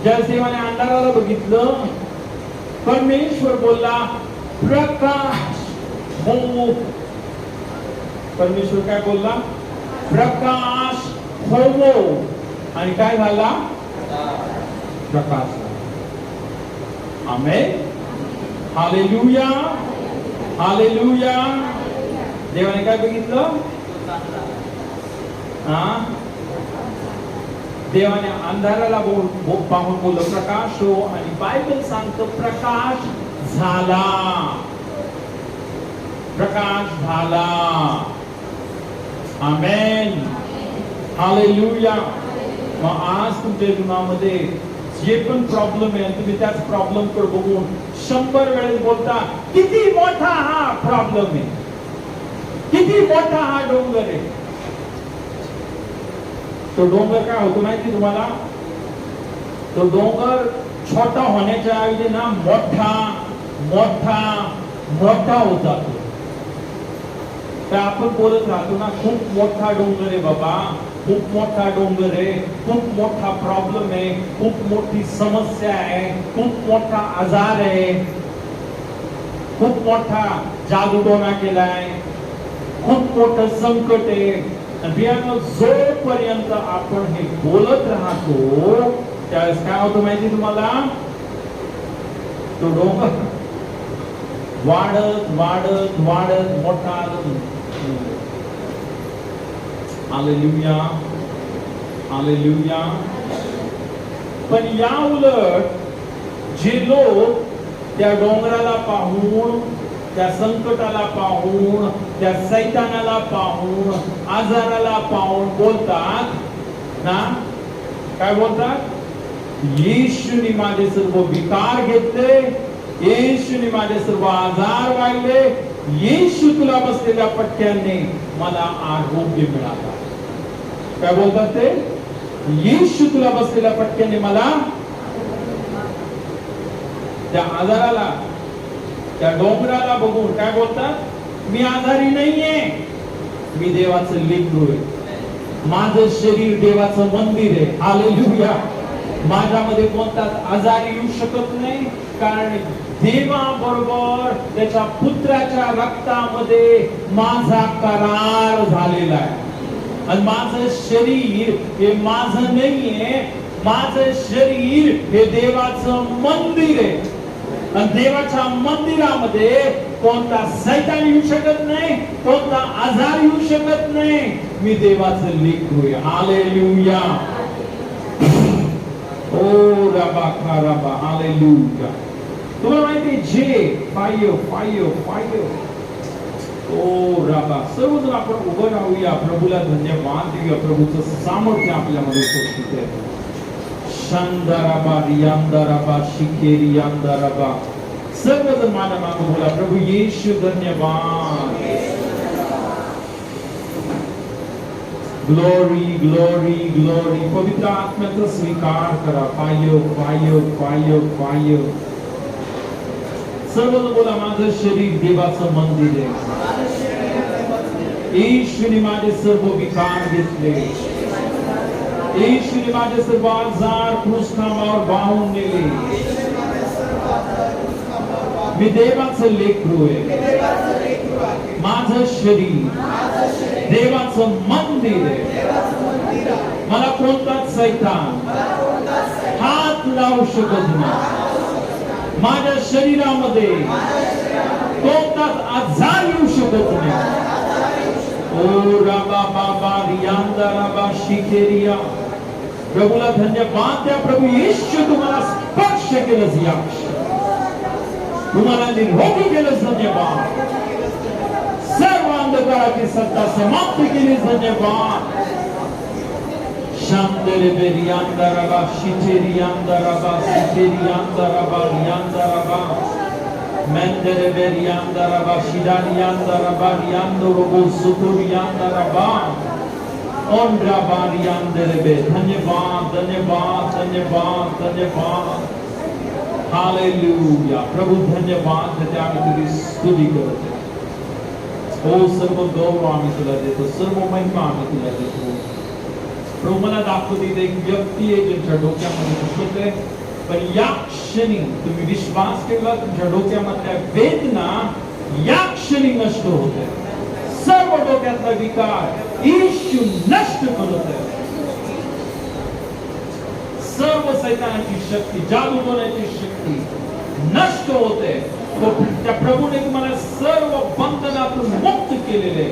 ज्या देवाने अंधाराला बघितलं, परमेश्वर बोलला प्रकाश हो. परमेश्वर काय बोलला? प्रकाश होवो. आणि काय झाला? प्रकाश. आमेन. हालेलुया. हालेलुया. देवाने काय बघितलं? देवाने अंधाराला पाहून बोललं प्रकाश हो, आणि बायबल सांगतं प्रकाश झाला. प्रकाश झाला. आमेन. हालेलुया. मग आज तुमच्या जीवनामध्ये जे पण प्रॉब्लेम आहे, तुम्ही त्याच प्रॉब्लेम कडे बघून 100 वेळेस बोलता, किती मोठा हा प्रॉब्लेम आहे, किती मोठा हा डोंगर आहे. तो डोंगर काय होतो माहिती तुम्हाला? तो डोंगर छोटा होण्याच्या ऐवजी ना मोठा मोठा मोठा होत जातो. तर आपण बोलत राहतो ना, खूप मोठा डोंगर आहे बाबा, खूप मोठा डोंगर आहे, खूप मोठा प्रॉब्लेम आहे, खूप मोठी समस्या आहे, खूप मोठा आजार आहे, खूप मोठा जादूटोणा केलाय, खूप मोठं संकट आहे. जोपर्यंत आपण हे बोलत राहतो त्यावेळेस काय होतं माहिती तुम्हाला? तो डोंगर वाढत वाढत वाढत मोठा. हालेलुया. हालेलुया. पण या उलट जे लोक त्या डोंगराला पाहून, त्या संकटाला पाहून, त्या सैतानाला पाहून, आजाराला पाहून बोलतात ना, काय बोलतात? येशूने माझे सर्व विकार घेतले, येशूने माझे सर्व आजार वाहिले, येशू तुला बसलेल्या पट्ट्याने मला आरोग्य मिळाला. काय बोलतात ते? येशू तुला बसलेल्या पट्ट्याने मला, त्या आजाराला, त्या डोंगराला बघून काय बोलतात? मी आजारी नाहीये, मी देवाचं लेकरू आहे, माझं शरीर देवाचं मंदिर आहे. हालेलुया. माझ्यामध्ये कोणताच आजार येऊ शकत नाही, कारण देवाबरोबर त्याच्या पुत्राच्या रक्तामध्ये माझा करार झालेला आहे. आणि माझं शरीर हे माझं नाहीये, माझं शरीर हे देवाचं मंदिर आहे. आणि देवाच्या मंदिरामध्ये कोणता सैतान येऊ शकत नाही, कोणता आजार येऊ शकत नाही. मी देवाचं लेकरू आहे. हालेलुया. ओ रबा खरबा. हालेलुया. तुम्हाला माहिती जे फायो ओ रबा. सर्वजण आपण उभं राहूया, प्रभूला धन्यवाद देऊया. प्रभूचं सामर्थ्य आपल्यामध्ये उपस्थित आहे. शांदाराबा रियांदाराबा शिकेरियांदाराबा. सर्वजण माझ्या मागे बोला, प्रभू येशू धन्यवाद. Glory glory glory. पवित्र आत्म्याचा स्वीकार करा. फायो फायो फायो फायो. सर्वजण बोला, माझं शरीर देवाचं मंदिर आहे, येशूने माझे सर्व विकार घेतले, येशूने माझे सर्व आजार क्रूसखांबावर वाहून नेले. मी देवाचं लेकरू आहे, माझं शरीर देवाचं मंदिर आहे. मला कोणताच सैतान हात लावू शकत नाही. माझ्या शरीरामध्ये कोणताच आजार येऊ शकत नाही. ओ राबा बाबा रियांदा राबा शिकेरिया. प्रभूला धन्यवाद द्या. प्रभू येशू तुम्हाला स्पर्श केलंस, या तुम्हाला निरोगी केलंस. धन्यवाद. सर्व अंधकाराची सत्ता समाप्त केली. धन्यवाद. शांतरे बेरियांदा राबा शिचेरियांदा राबा शिचेरियांदा राबा रियांदा राबा मेंदरे बेरियांदा राबा शिदारियांदा राबा रियांदो रोबो सुतुरियांदा राबा ऑन राबा रियांदरे बे. धन्यवाद धन्यवाद धन्यवाद धन्यवाद. हालेलुया. प्रभू धन्यवाद देते, आम्ही तुझी स्तुती करतो. हो, सर्व गौरव आम्ही तुला देतो, सर्व महिमा आम्ही तुला देतो. प्रभू मला दाखवते एक व्यक्ती आहे ज्यांच्या डोक्यामध्ये दुखत आहे, पण या क्षणी तुम्ही विश्वास ठेवला, तुमच्या डोक्यामधल्या वेदना या क्षणी नष्ट होत आहे. सर्व डोक्यातला विकार येशू नष्ट करत आहे. सर्व सैतानाची शक्ती, जादू टोण्याची शक्ती नष्ट होते. त्या प्रभूने तुम्हाला सर्व बंधनातून मुक्त केलेले.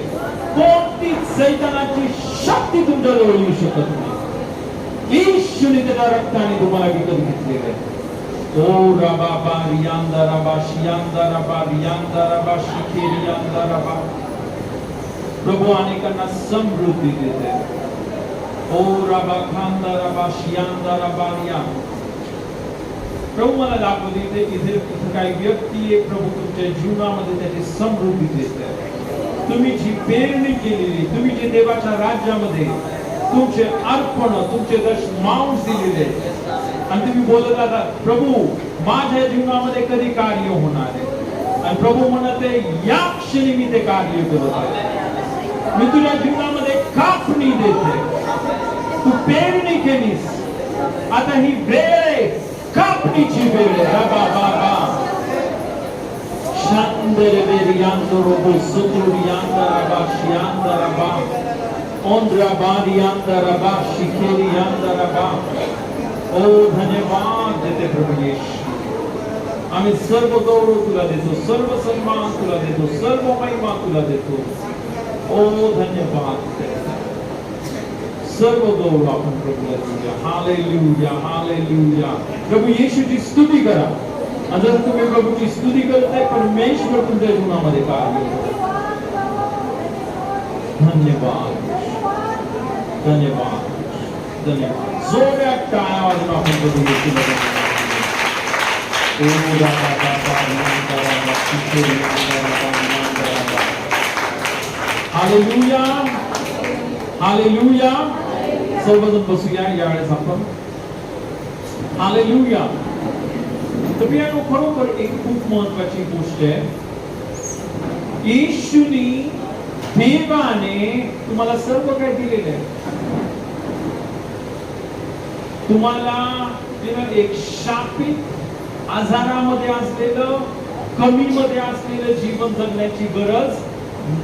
कोणती सैतानाची शक्ती तुमच्याजवळ येऊ शकत नाही. येशूने त्याच्या रक्ताने तुम्हाला विकत घेतलेले. ओ रबा बा रियांदा रबा शियांदा रबा रियांदा रबा शिकेरियांदा रबा. प्रभू अनेकांना समृद्धी देते. ओ रबा खांदा रबा शियांदा रबा रिया. प्रभू मला दाखवते इथे काही व्यक्ती आहे, प्रभू तुमच्या जीवनामध्ये त्याची समृद्धी देते. तुम्ही जी पेरणी केलेली, तुम्ही जे देवाच्या राज्यामध्ये तुमचे अर्पण, तुमचे दशमांश दिलेले, आणि तुम्ही बोलत आहात, प्रभू माझ्या जीवनामध्ये कधी कार्य होणार आहे. आणि प्रभू म्हणते, या क्षणी मी ते कार्य करत आहे. मी तुझ्या जीवनामध्ये कापणी देते. तू पेरणी केलीस, आता ही वेळ आहे, कापणीची वेळ आहे. बाबा शांदरे बेरियांदो रोबो सुतुरियांदा रबा शियांदा रबा ओंद्रा बारियांदा रबा शिकेरियांदा रबा. ओ धन्यवाद देते प्रभू येशू. आम्ही सर्व गौरव तुला देतो, सर्व सन्मान तुला देतो, सर्व महिमा तुला देतो. ओ धन्यवाद. सर्व गौरव आपण प्रभूला देऊया. Hallelujah, hallelujah. प्रभू येशूची स्तुती करा. आणि जर तुम्ही प्रभूची स्तुती करताय, परमेश्वर तुमच्या जीवनामध्ये कार्य करतो. धन्यवाद, धन्यवाद, धन्यवाद. जोरात टाळ्या वाजून आपण प्रभू येशूला धन्यवाद. Hallelujah, hallelujah. सर्वजण बसूया यावेळेस आपण. हालेलुया. तर या खरोखर एक खूप महत्वाची गोष्ट आहे. येशूनी, देवाने तुम्हाला सर्व काही दिलेलं आहे. तुम्हाला एक शापित, आजारामध्ये असलेलं, कमीमध्ये असलेलं जीवन जगण्याची गरज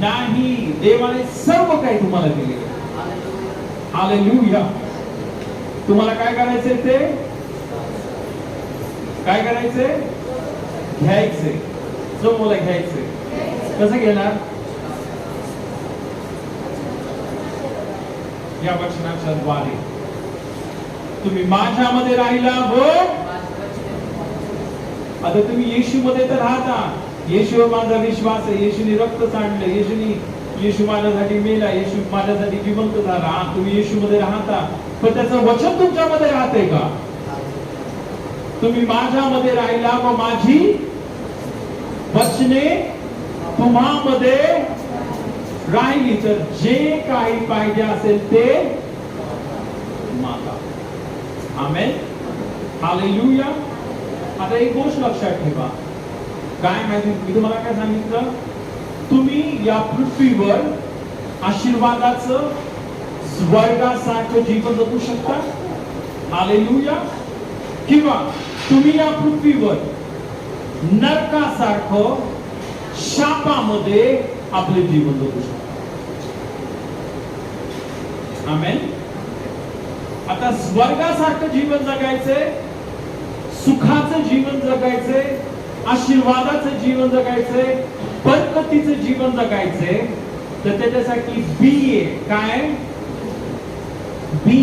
नाही. देवाने सर्व काही तुम्हाला दिलेलं आहे. हालेलुया. तुम्हाला काय करायचंय? ते काय करायचंय? घ्यायचंय. जो मला घ्यायचंय. कसं घेणार? या वचनाच्या द्वारे. तुम्ही माझ्यामध्ये राहिला व आता तुम्ही येशूमध्ये तर राहता. येशूवर माझा विश्वास आहे. येशूने रक्त सांडलं. येशू माझ्यासाठी मेला. येशू माझ्यासाठी जिवंत झाला. तुम्ही येशूमध्ये राहता. पण त्याचं वचन तुमच्यामध्ये राहते का? तुम्ही माझ्यामध्ये राहिला व माझी वचने तुम्हामध्ये राहिली तर जे काही पाहिजे असेल ते मागा. आमेन. हालेलुया. आता एक गोष्ट लक्षात ठेवा. काय माहिती, मी तुम्हाला काय सांगितलं? तुम्ही या पृथ्वीवर आशीर्वादाचं, स्वर्गासारखं जीवन जगू शकता. हालेलुया. किंवा तुम्ही या पृथ्वीवर नरकासारखं, शापामध्ये आपले जीवन जगू शकता. आमेन. आता स्वर्गासारखं जीवन जगायचंय, सुखाचं जीवन जगायचंय, आशीर्वादाचं जीवन जगायचंय, बरकतीचं जीवन जगायचंय, तर त्याच्यासाठी बी आहे. काय? बी.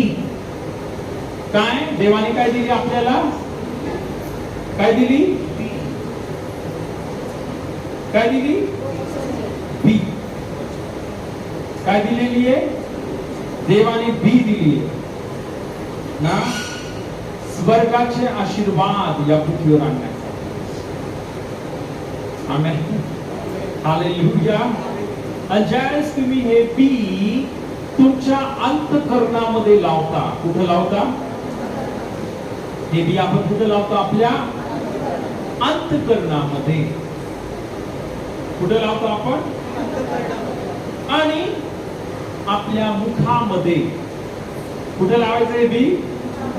काय देवाने काय दिली आपल्याला? काय दिली? काय दिली? बी. काय दिलेली आहे? देवाने बी दिली आहे ना, स्वर्गाचे आशीर्वाद या पृथ्वीवर आणण्यासाठी. आमेन. हालेलुया. ज्यावेळेस तुम्ही हे बी तुमच्या अंतःकरणामध्ये लावता. कुठे लावता? हे बी आपण कुठे लावतो? आपल्या अंतःकरणामध्ये. कुठे लावतो आपण? आणि आपल्या मुखामध्ये. कुठे लावायचं हे बी?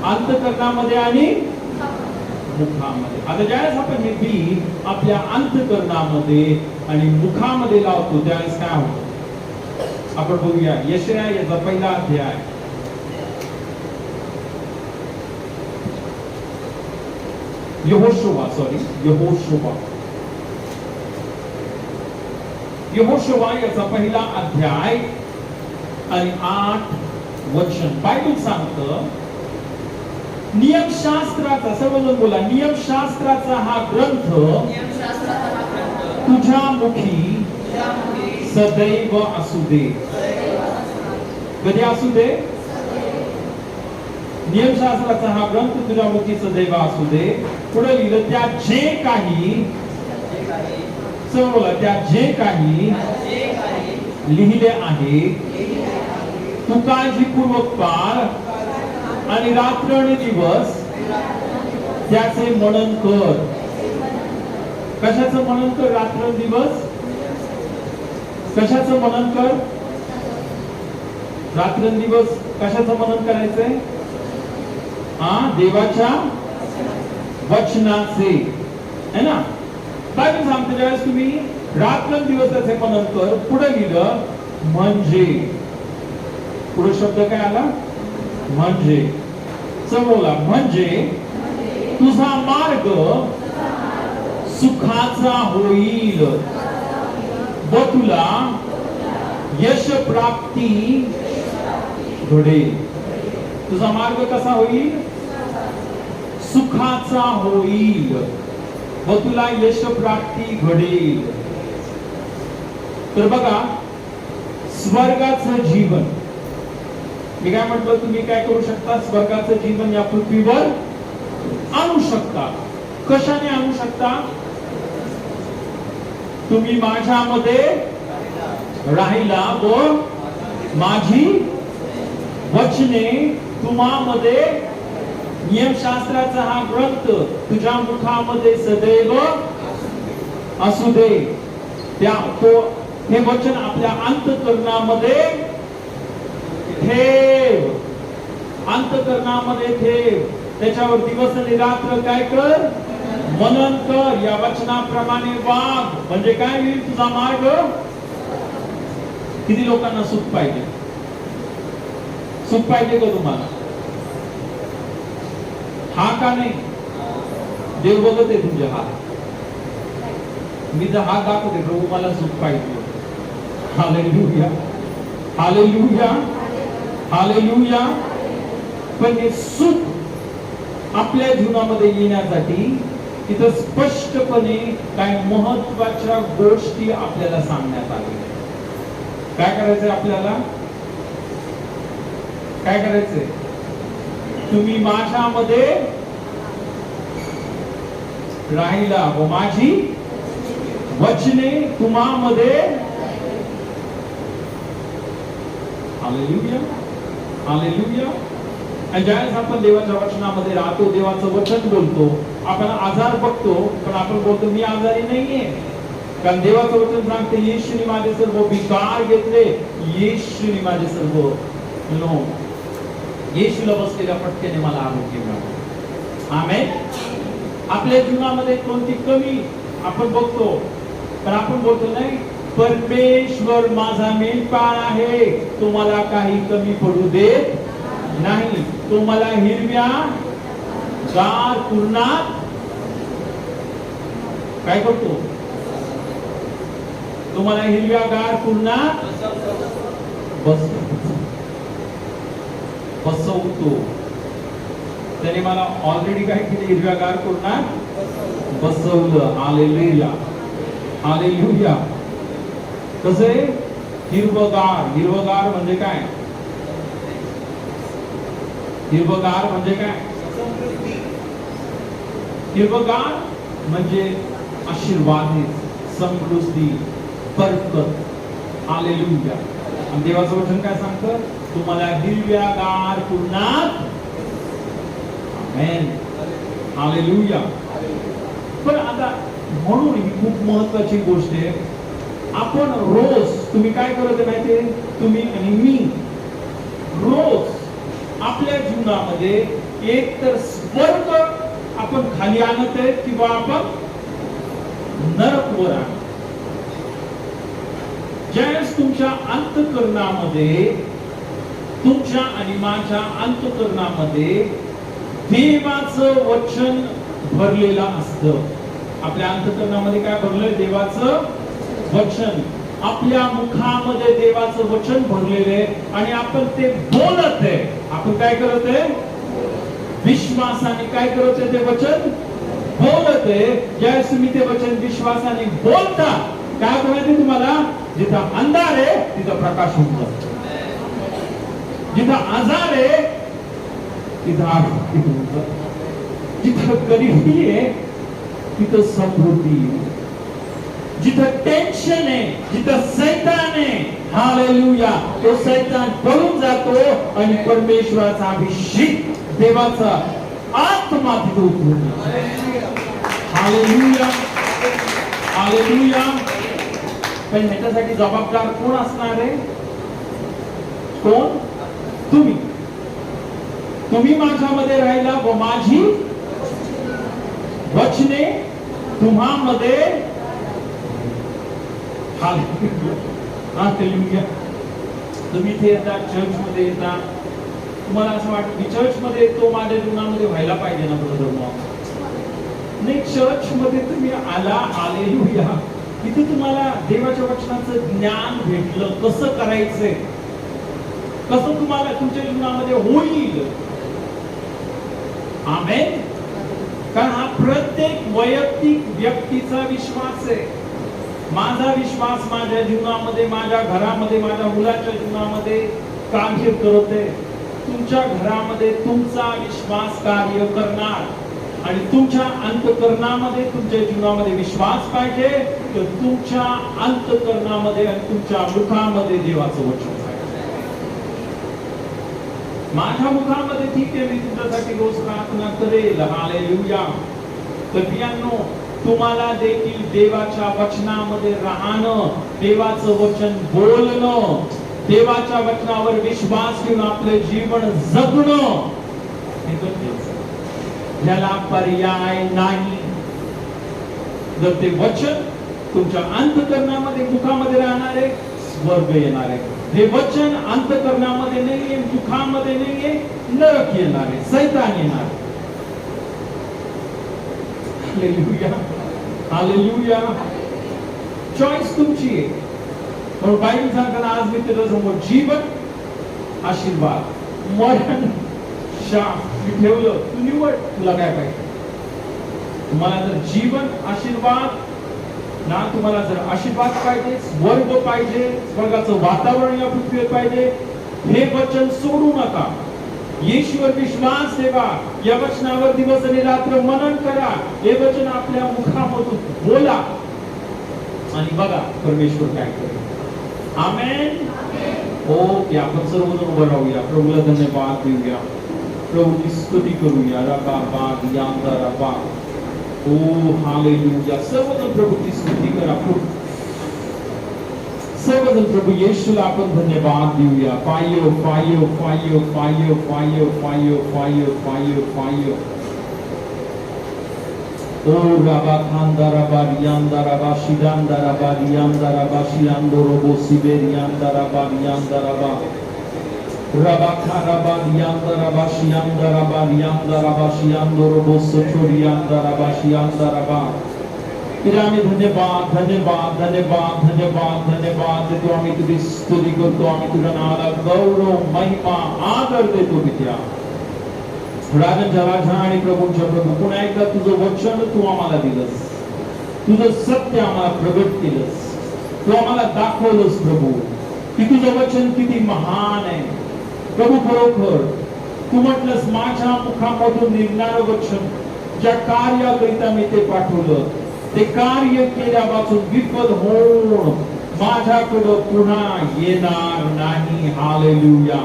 अंतःकरणामध्ये आणि मुखामध्ये. आता ज्यावेळेस आपण हे बी आपल्या अंतःकरणामध्ये आणि मुखामध्ये लावतो त्यावेळेस काय होतं? आपण बघूया. यशाया याचा पहिला अध्याय. यहोशुवा याचा पहिला अध्याय आणि 8 वचन. बायबल सांगतं, नियमशास्त्राचा, सर्वजण बोला, नियमशास्त्राचा हा ग्रंथ तुझ्या मुखी सदैव असू दे. कधी असू दे? नियमशास्त्राचा हा ग्रंथ तुझ्या मुखी सदैव असू दे. पुढे लिहिलं, त्या जे काही, सर्व त्या जे काही लिहिले आहे तू काळजीपूर्वक पाळ आणि रात्रंदिवस त्याचे मनन कर. कशाचं मनन कर? रात्रंदिवस. कशाचं मनन कर? रात्रंदिवस कशाचं मनन करायचंय? देवाच्या वचनाचे, है ना. बायबल सांगते ज्यावेळेस तुम्ही रात्रंदिवस त्याचे मनन कर. पुढे लिहिलं म्हणजे. पुढे शब्द काय आला? म्हणजे. समोला म्हणजे तुझा मार्ग सुखाचा होईल व तुला यश प्राप्ती घडेल. तुझा मार्ग कसा होईल? सुखाचा होईल व तुला यश प्राप्ती घडेल. तर बघा, स्वर्गाचं जीवन, मी काय म्हटलं, तुम्ही काय करू शकता? स्वर्गाचं जीवन या पृथ्वीवर आणू शकता. कशाने आणू शकता? तुम्ही माझ्यामध्ये राहिला व माझी वचने तुम्हामध्ये, नियमशास्त्राचा हा ग्रंथ तुझ्या मुखामध्ये सदैव असू दे. हे वचन आपल्या अंतःकरणामध्ये ठेव, अंतःकरणामध्ये ठेव. त्याच्यावर दिवस आणि रात्र काय कर? मनन कर. या वचनाप्रमाणे वाग. म्हणजे काय होईल? तुझा मार्ग. किती लोकांना सुख पाहिजे? सुख पाहिजे का तुम्हाला? हा का नाही? देव बघत आहे तुझे हात. मी तर हात दाखवते, प्रभू मला सुख पाहिजे. Hallelujah, hallelujah, hallelujah. पण हे सुख आपल्या जीवनामध्ये येण्यासाठी इथं स्पष्टपणे काही महत्वाच्या गोष्टी आपल्याला सांगण्यात आल्या. काय करायचंय आपल्याला? काय करायचंय? तुम्ही माझ्यामध्ये राहिला व माझी वचने तुम्हामध्ये. Hallelujah, hallelujah. आणि ज्यावेळेस आपण देवाच्या वचनामध्ये राहतो, देवाचं वचन बोलतो, आपण आजार बघतो, पण आपण बोलतो मी आजारी नाहीये. कारण देवाचं वचन सांगते, येशूने माझे सर्व विकार घेतले, येशूने माझे सर्व येशूला बसलेल्या फटक्याने मला आरोग्य मिळालं. आमेन. आपल्या जीवनामध्ये कोणती कमी आपण बघतो, पण आपण बोलतो नाही, परमेश्वर माझा मेंढपाळ आहे, तो मला काही कमी पडू देत नाही. तो मला हिरव्या गार कुरणात काय करतो? तो मला हिरव्या गार कुरणात बसवतो. त्याने मला ऑलरेडी काय केलं? हिरव्या गार कुरणात बसवलं. Hallelujah, hallelujah. कसे? हिरवगार. हिरवगार म्हणजे काय? हिरवगार म्हणजे काय? हिरवगार म्हणजे आशीर्वादित, समृद्धी, बरकत. हालेलुया. आणि देवाचं वचन काय सांगतं? तुम्हाला हिरव्या गार कुरणात. आमेन, हालेलुया. पण आता म्हणून ही खूप महत्वाची गोष्ट आहे. आपण रोज, तुम्ही काय करत माहितीये? तुम्ही आणि मी रोज आपल्या जीवनामध्ये एक तर स्वर्ग आपण खाली आणत आहे किंवा आपण नरक वर आणतो. ज्यावेळेस तुमच्या अंतःकरणामध्ये, तुमच्या आणि माझ्या अंतःकरणामध्ये देवाचं वचन भरलेलं असतं. आपल्या अंतःकरणामध्ये काय भरलंय? देवाचं वचन. आपल्या मुखामध्ये देवाचं वचन भरलेलं आहे आणि आपण ते बोलत आहे. आपण काय करत आहे? विश्वासाने काय करत आहे? ते वचन बोलत आहे. ज्यावेळेस तुम्ही ते वचन विश्वासाने बोलता, काय बोलायचं तुम्हाला? जिथं अंधार आहे तिथं प्रकाश होऊन जातो. जिथं आजार आहे तिथं आरोग्य होऊन जातं. जिथं गरिबी आहे तिथं समृद्धी. जिथं टेन्शन आहे, जिथं सैतान आहे, हालेलुया, तो सैतान पळून जातो आणि परमेश्वराचा अभिषेक, देवाचा आत्मा तिथं उतरून येतो. Hallelujah, hallelujah. पण ह्याच्यासाठी जबाबदार कोण असणार आहे? कोण? तुम्ही. तुम्ही माझ्यामध्ये राहिला व माझी वचने तुम्हामध्ये. हालेलुया. तुम्ही इथे येता, चर्च मध्ये येता, तुम्हाला असं वाटतं की चर्च मध्ये येतो, माझ्या जीवनामध्ये व्हायला पाहिजे ना ब्रदर? नाही, चर्च मध्ये तुम्ही आला, हालेलुया, इथे तुम्हाला देवाच्या वचनाचं ज्ञान भेटलं, कसं करायचंय. कसं तुम्हाला तुमच्या जीवनामध्ये होईल. आमेन. कारण हा प्रत्येक वैयक्तिक व्यक्तीचा विश्वास आहे. माझा विश्वास माझ्या जीवनामध्ये, माझ्या घरामध्ये, माझ्या मुलाच्या जीवनामध्ये कार्य करत आहे. तुमच्या घरामध्ये तुमचा विश्वास कार्य करणार आणि तुमच्या अंतःकरणामध्ये, तुमच्या जीवनामध्ये विश्वास पाहिजे तर तुमच्या अंतःकरणामध्ये आणि तुमच्या मुखामध्ये देवाचं वचन पाहिजे. माझ्या मुखामध्ये ठीक आहे, मी तुमच्यासाठी रोज प्रार्थना करेल. हालेलुया. तर प्रियांनो, तुम्हाला देखील देवाच्या वचनामध्ये राहणं, देवाचं वचन बोलणं, देवाच्या वचनावर विश्वास ठेवून आपले जीवन जगणं हे गरजेचं आहे. याला पर्याय नाही. जर ते वचन तुमच्या अंतःकरणामध्ये, मुखामध्ये राहणार आहे, स्वर्ग येणार आहे. हे वचन अंतःकरणामध्ये नाहीये, मुखामध्ये नाहीये, नरक येणार आहे, सैतान येणार आहे. हालेलुया. हालेलुया. चॉईस तुमची आहे. म्हणून बायबल सांगताना आज मी तुझ्या समोर जीवन, आशीर्वाद, मरण, शाप मी ठेवलं, तू निवड तुला काय पाहिजे. तुम्हाला जर जीवन, आशीर्वाद ना, तुम्हाला जर आशीर्वाद पाहिजे, स्वर्ग पाहिजे, स्वर्गाचं वातावरण या पृथ्वीवर पाहिजे, हे वचन सोडू नका. येशूवर विश्वास ठेवा. या वचनावर दिवस आणि रात्र मनन करा. हे वचन आपल्या मुखामधून बोला आणि बघा परमेश्वर काय करेल. आमेन. ओके, आपण सर्वजण उभं राहूया. प्रभूला धन्यवाद देऊया, प्रभूची स्तुती करूया. रबा बाग यांदा रबा. ओ हालेलुया. सर्वजण प्रभूची स्तुती करा. सर्वजण प्रभू येशूला आपण धन्यवाद देऊया. फायो फायो फायो फायो फायो फायो फायो फायो फायो. ओ रबा खांदा रबा रियांदा रबा शिदांदा रबा रियांदा रबा शियांदो रोबो सिबेरियांदा रबा रियांदा रबा रबा खारबा रियांदा रबा शियांदा रबा रियांदा रबा शियांदो रोबो सोचोरियांदा रबा शियांदा रबा. पिता आम्ही धन्यवाद धन्यवाद धन्यवाद धन्यवाद धन्यवाद देतो. आम्ही तुझी स्तुती करतो. आम्ही तुझ्या नावाला गौरव, महिमा, आदर देतो. पित्या, राजांच्या राजा आणि प्रभूंच्या प्रभू, पुन्हा एकदा तुझं वचन तू आम्हाला दिलंस, तुझं सत्य आम्हाला प्रगट केलंस, तू आम्हाला दाखवलंस प्रभू की तुझं वचन किती महान आहे. प्रभू, खरोखर तू म्हटलंस माझ्या मुखामधून निघणारं वचन ज्या कार्याकरिता मी ते पाठवलं, ते कार्य केल्यापासून विफल होऊन माझ्याकडं पुन्हा येणार नाही. हालेलुया.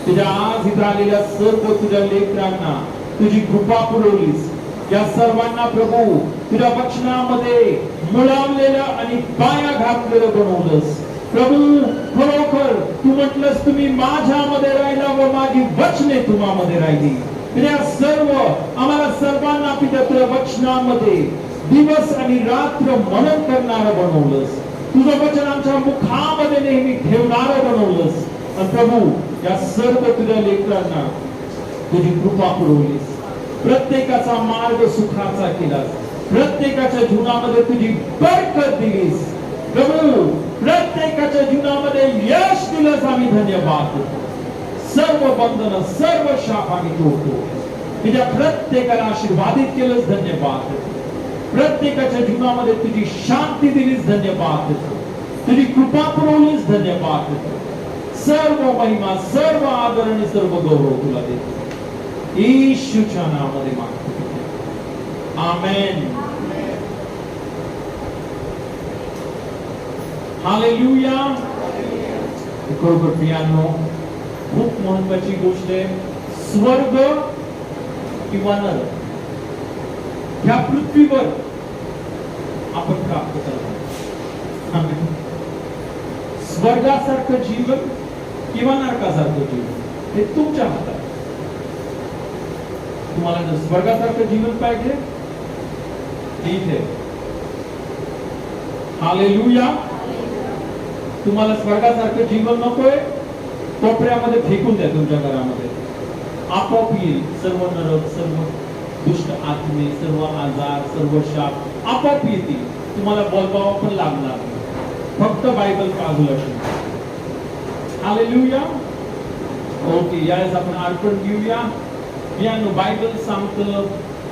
तुझ्या आज इथं आलेल्या सर्व तुझ्या लेकरांना तुझी कृपा पुरवलीस. या सर्वांना प्रभू तुझ्या वचनामध्ये मुळावलेलं आणि पाया घातलेलं बनवलंस. प्रभू, खरोखर तू म्हटलंस तुम्ही माझ्यामध्ये राहिला व माझी वचने तुम्हामध्ये राहिली. तुझ्या सर्व आम्हाला सर्वांना पित्या तुझ्या वचनामध्ये दिवस आणि रात्र मनन करणारं बनवलंस. तुझं वचन आमच्या मुखामध्ये नेहमी ठेवणारं बनवलंस. आणि प्रभू, या सर्व तुझ्या लेकरांना तुझी कृपा पुरवलीस. प्रत्येकाचा मार्ग सुखाचा केलास. प्रत्येकाच्या जीवनामध्ये तुझी बरकत दिलीस. प्रभू, प्रत्येकाच्या जीवनामध्ये यश दिलंस. आम्ही धन्यवाद देतो. सर्व बंधन, सर्व शाप आम्ही तोडतो. तुझ्या प्रत्येकाला आशीर्वादित केलंस. धन्यवाद देतो. प्रत्येकाच्या जीवनामध्ये तुझी शांती दिलीस. धन्यवाद देतो. तुझी कृपा पुरवलीस. धन्यवाद देतो. सर्व महिमा, सर्व आदर आणि सर्व गौरव तुला देतो. येशूच्या नावामध्ये मागतो. आमेन. हालेलुया. खरोखर प्रियांनो, खूप महत्वाची गोष्ट आहे. स्वर्ग किंवा नरक ह्या पृथ्वीवर आपण प्राप्त करतो. आमेन. स्वर्गासारखं जीवन किंवा नरकासारखं जीवन हे तुमच्या हातात. तुम्हाला जर स्वर्गासारखं जीवन पाहिजे इथे, हालेलुया. तुम्हाला स्वर्गासारखं जीवन नकोय, कोपऱ्यामध्ये फेकून द्या तुमच्या घरामध्ये. आपोआप येईल सर्व नरक, सर्व दुष्ट आत्मे, सर्व आजार, सर्व शाप आपोआप येतील. तुम्हाला बोलबावा पण लागणार नाही. फक्त बायबल बाजूला ठेवा. हालेलुया. ओके, यावेळेस आपण अर्पण घेऊया. यानं बायबल सांगतं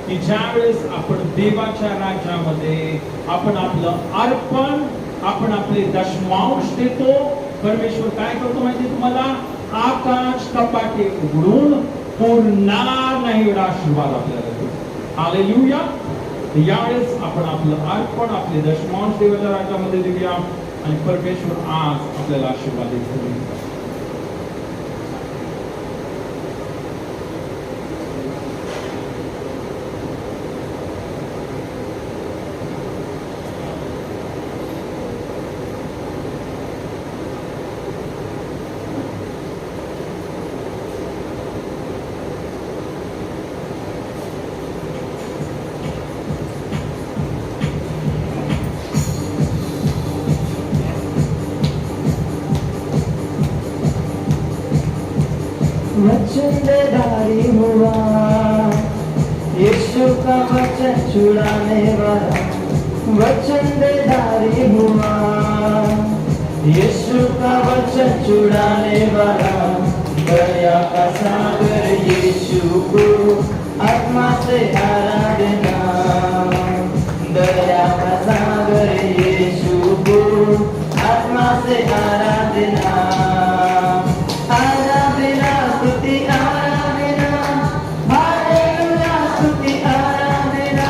की ज्यावेळेस आपण देवाच्या राज्यामध्ये आपण आपलं अर्पण, आपण आपले दशमांश देतो, परमेश्वर काय करतो माहिती तुम्हाला? आकाश कपाटे उघडून पुरणार नाही एवढा आशीर्वाद आपल्याला देतो. हालेलुया. यावेळेस आपण आपलं अर्पण, आपले दशमांश देवाच्या राज्यामध्ये देऊया आणि परमेश्वर आज आपल्याला आशीर्वाद देतो. वचनधारी हुआ, यीशु का वचन छुड़ाने वाला वचनधारी हुआ, यीशु का वचन छुड़ाने वाला, दया का सागर यीशु को आत्मा से आराधना, दया का सागर यीशु को आत्मा से आराधना, आराधना स्तुति आराधना, हालेलुया स्तुति आराधना,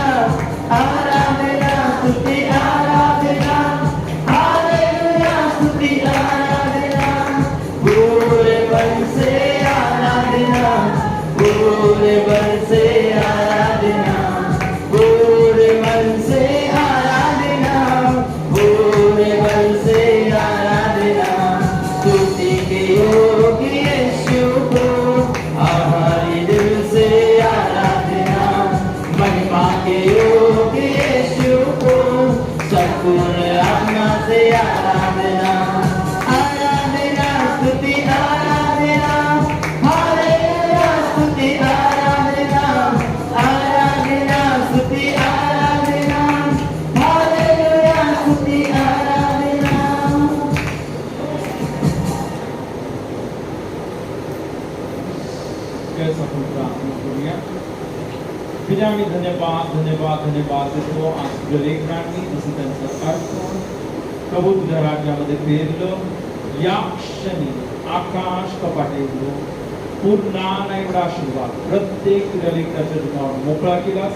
आराधना स्तुति आराधना, हालेलुया स्तुति आराधना, पूरे मन से आराधना, पूरे मन से आराधना, पूरे मन से आराधना, पूरे मन से आराधना, स्तुति के योग्य यीशु को हमारे दिल से आराधना, महिमा के योग्य यीशु को संपूर्ण आत्मा से आराधना, आराधना स्तुति आराधना, हालेलुया स्तुति आराधना, आराधना स्तुति आराधना, हालेलुया स्तुति आराधना. कैसा आपण प्रार्थना करूया. पिता, आम्ही धन्यवाद धन्यवाद धन्यवाद देतो आज तुझ्या लेकरांनी जसं त्यांचं अर्पण प्रभू तुझ्या राज्यामध्ये पेरलं, या क्षणी आकाश कपाटे उघडून पूर्ण एवढा आशीर्वाद प्रत्येक तुझ्या लेकराच्या जीवनावर मोकळा केलास.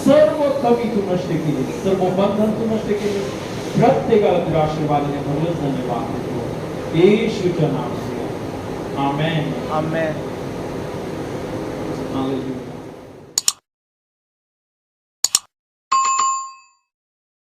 सर्व कमी तू नष्ट केली, सर्व बंधन तू नष्ट केले, प्रत्येकाला तुझ्या आशीर्वादाने भरलं. धन्यवाद देतो येशूच्या नावाने. आमेन. आमेन. Hallelujah.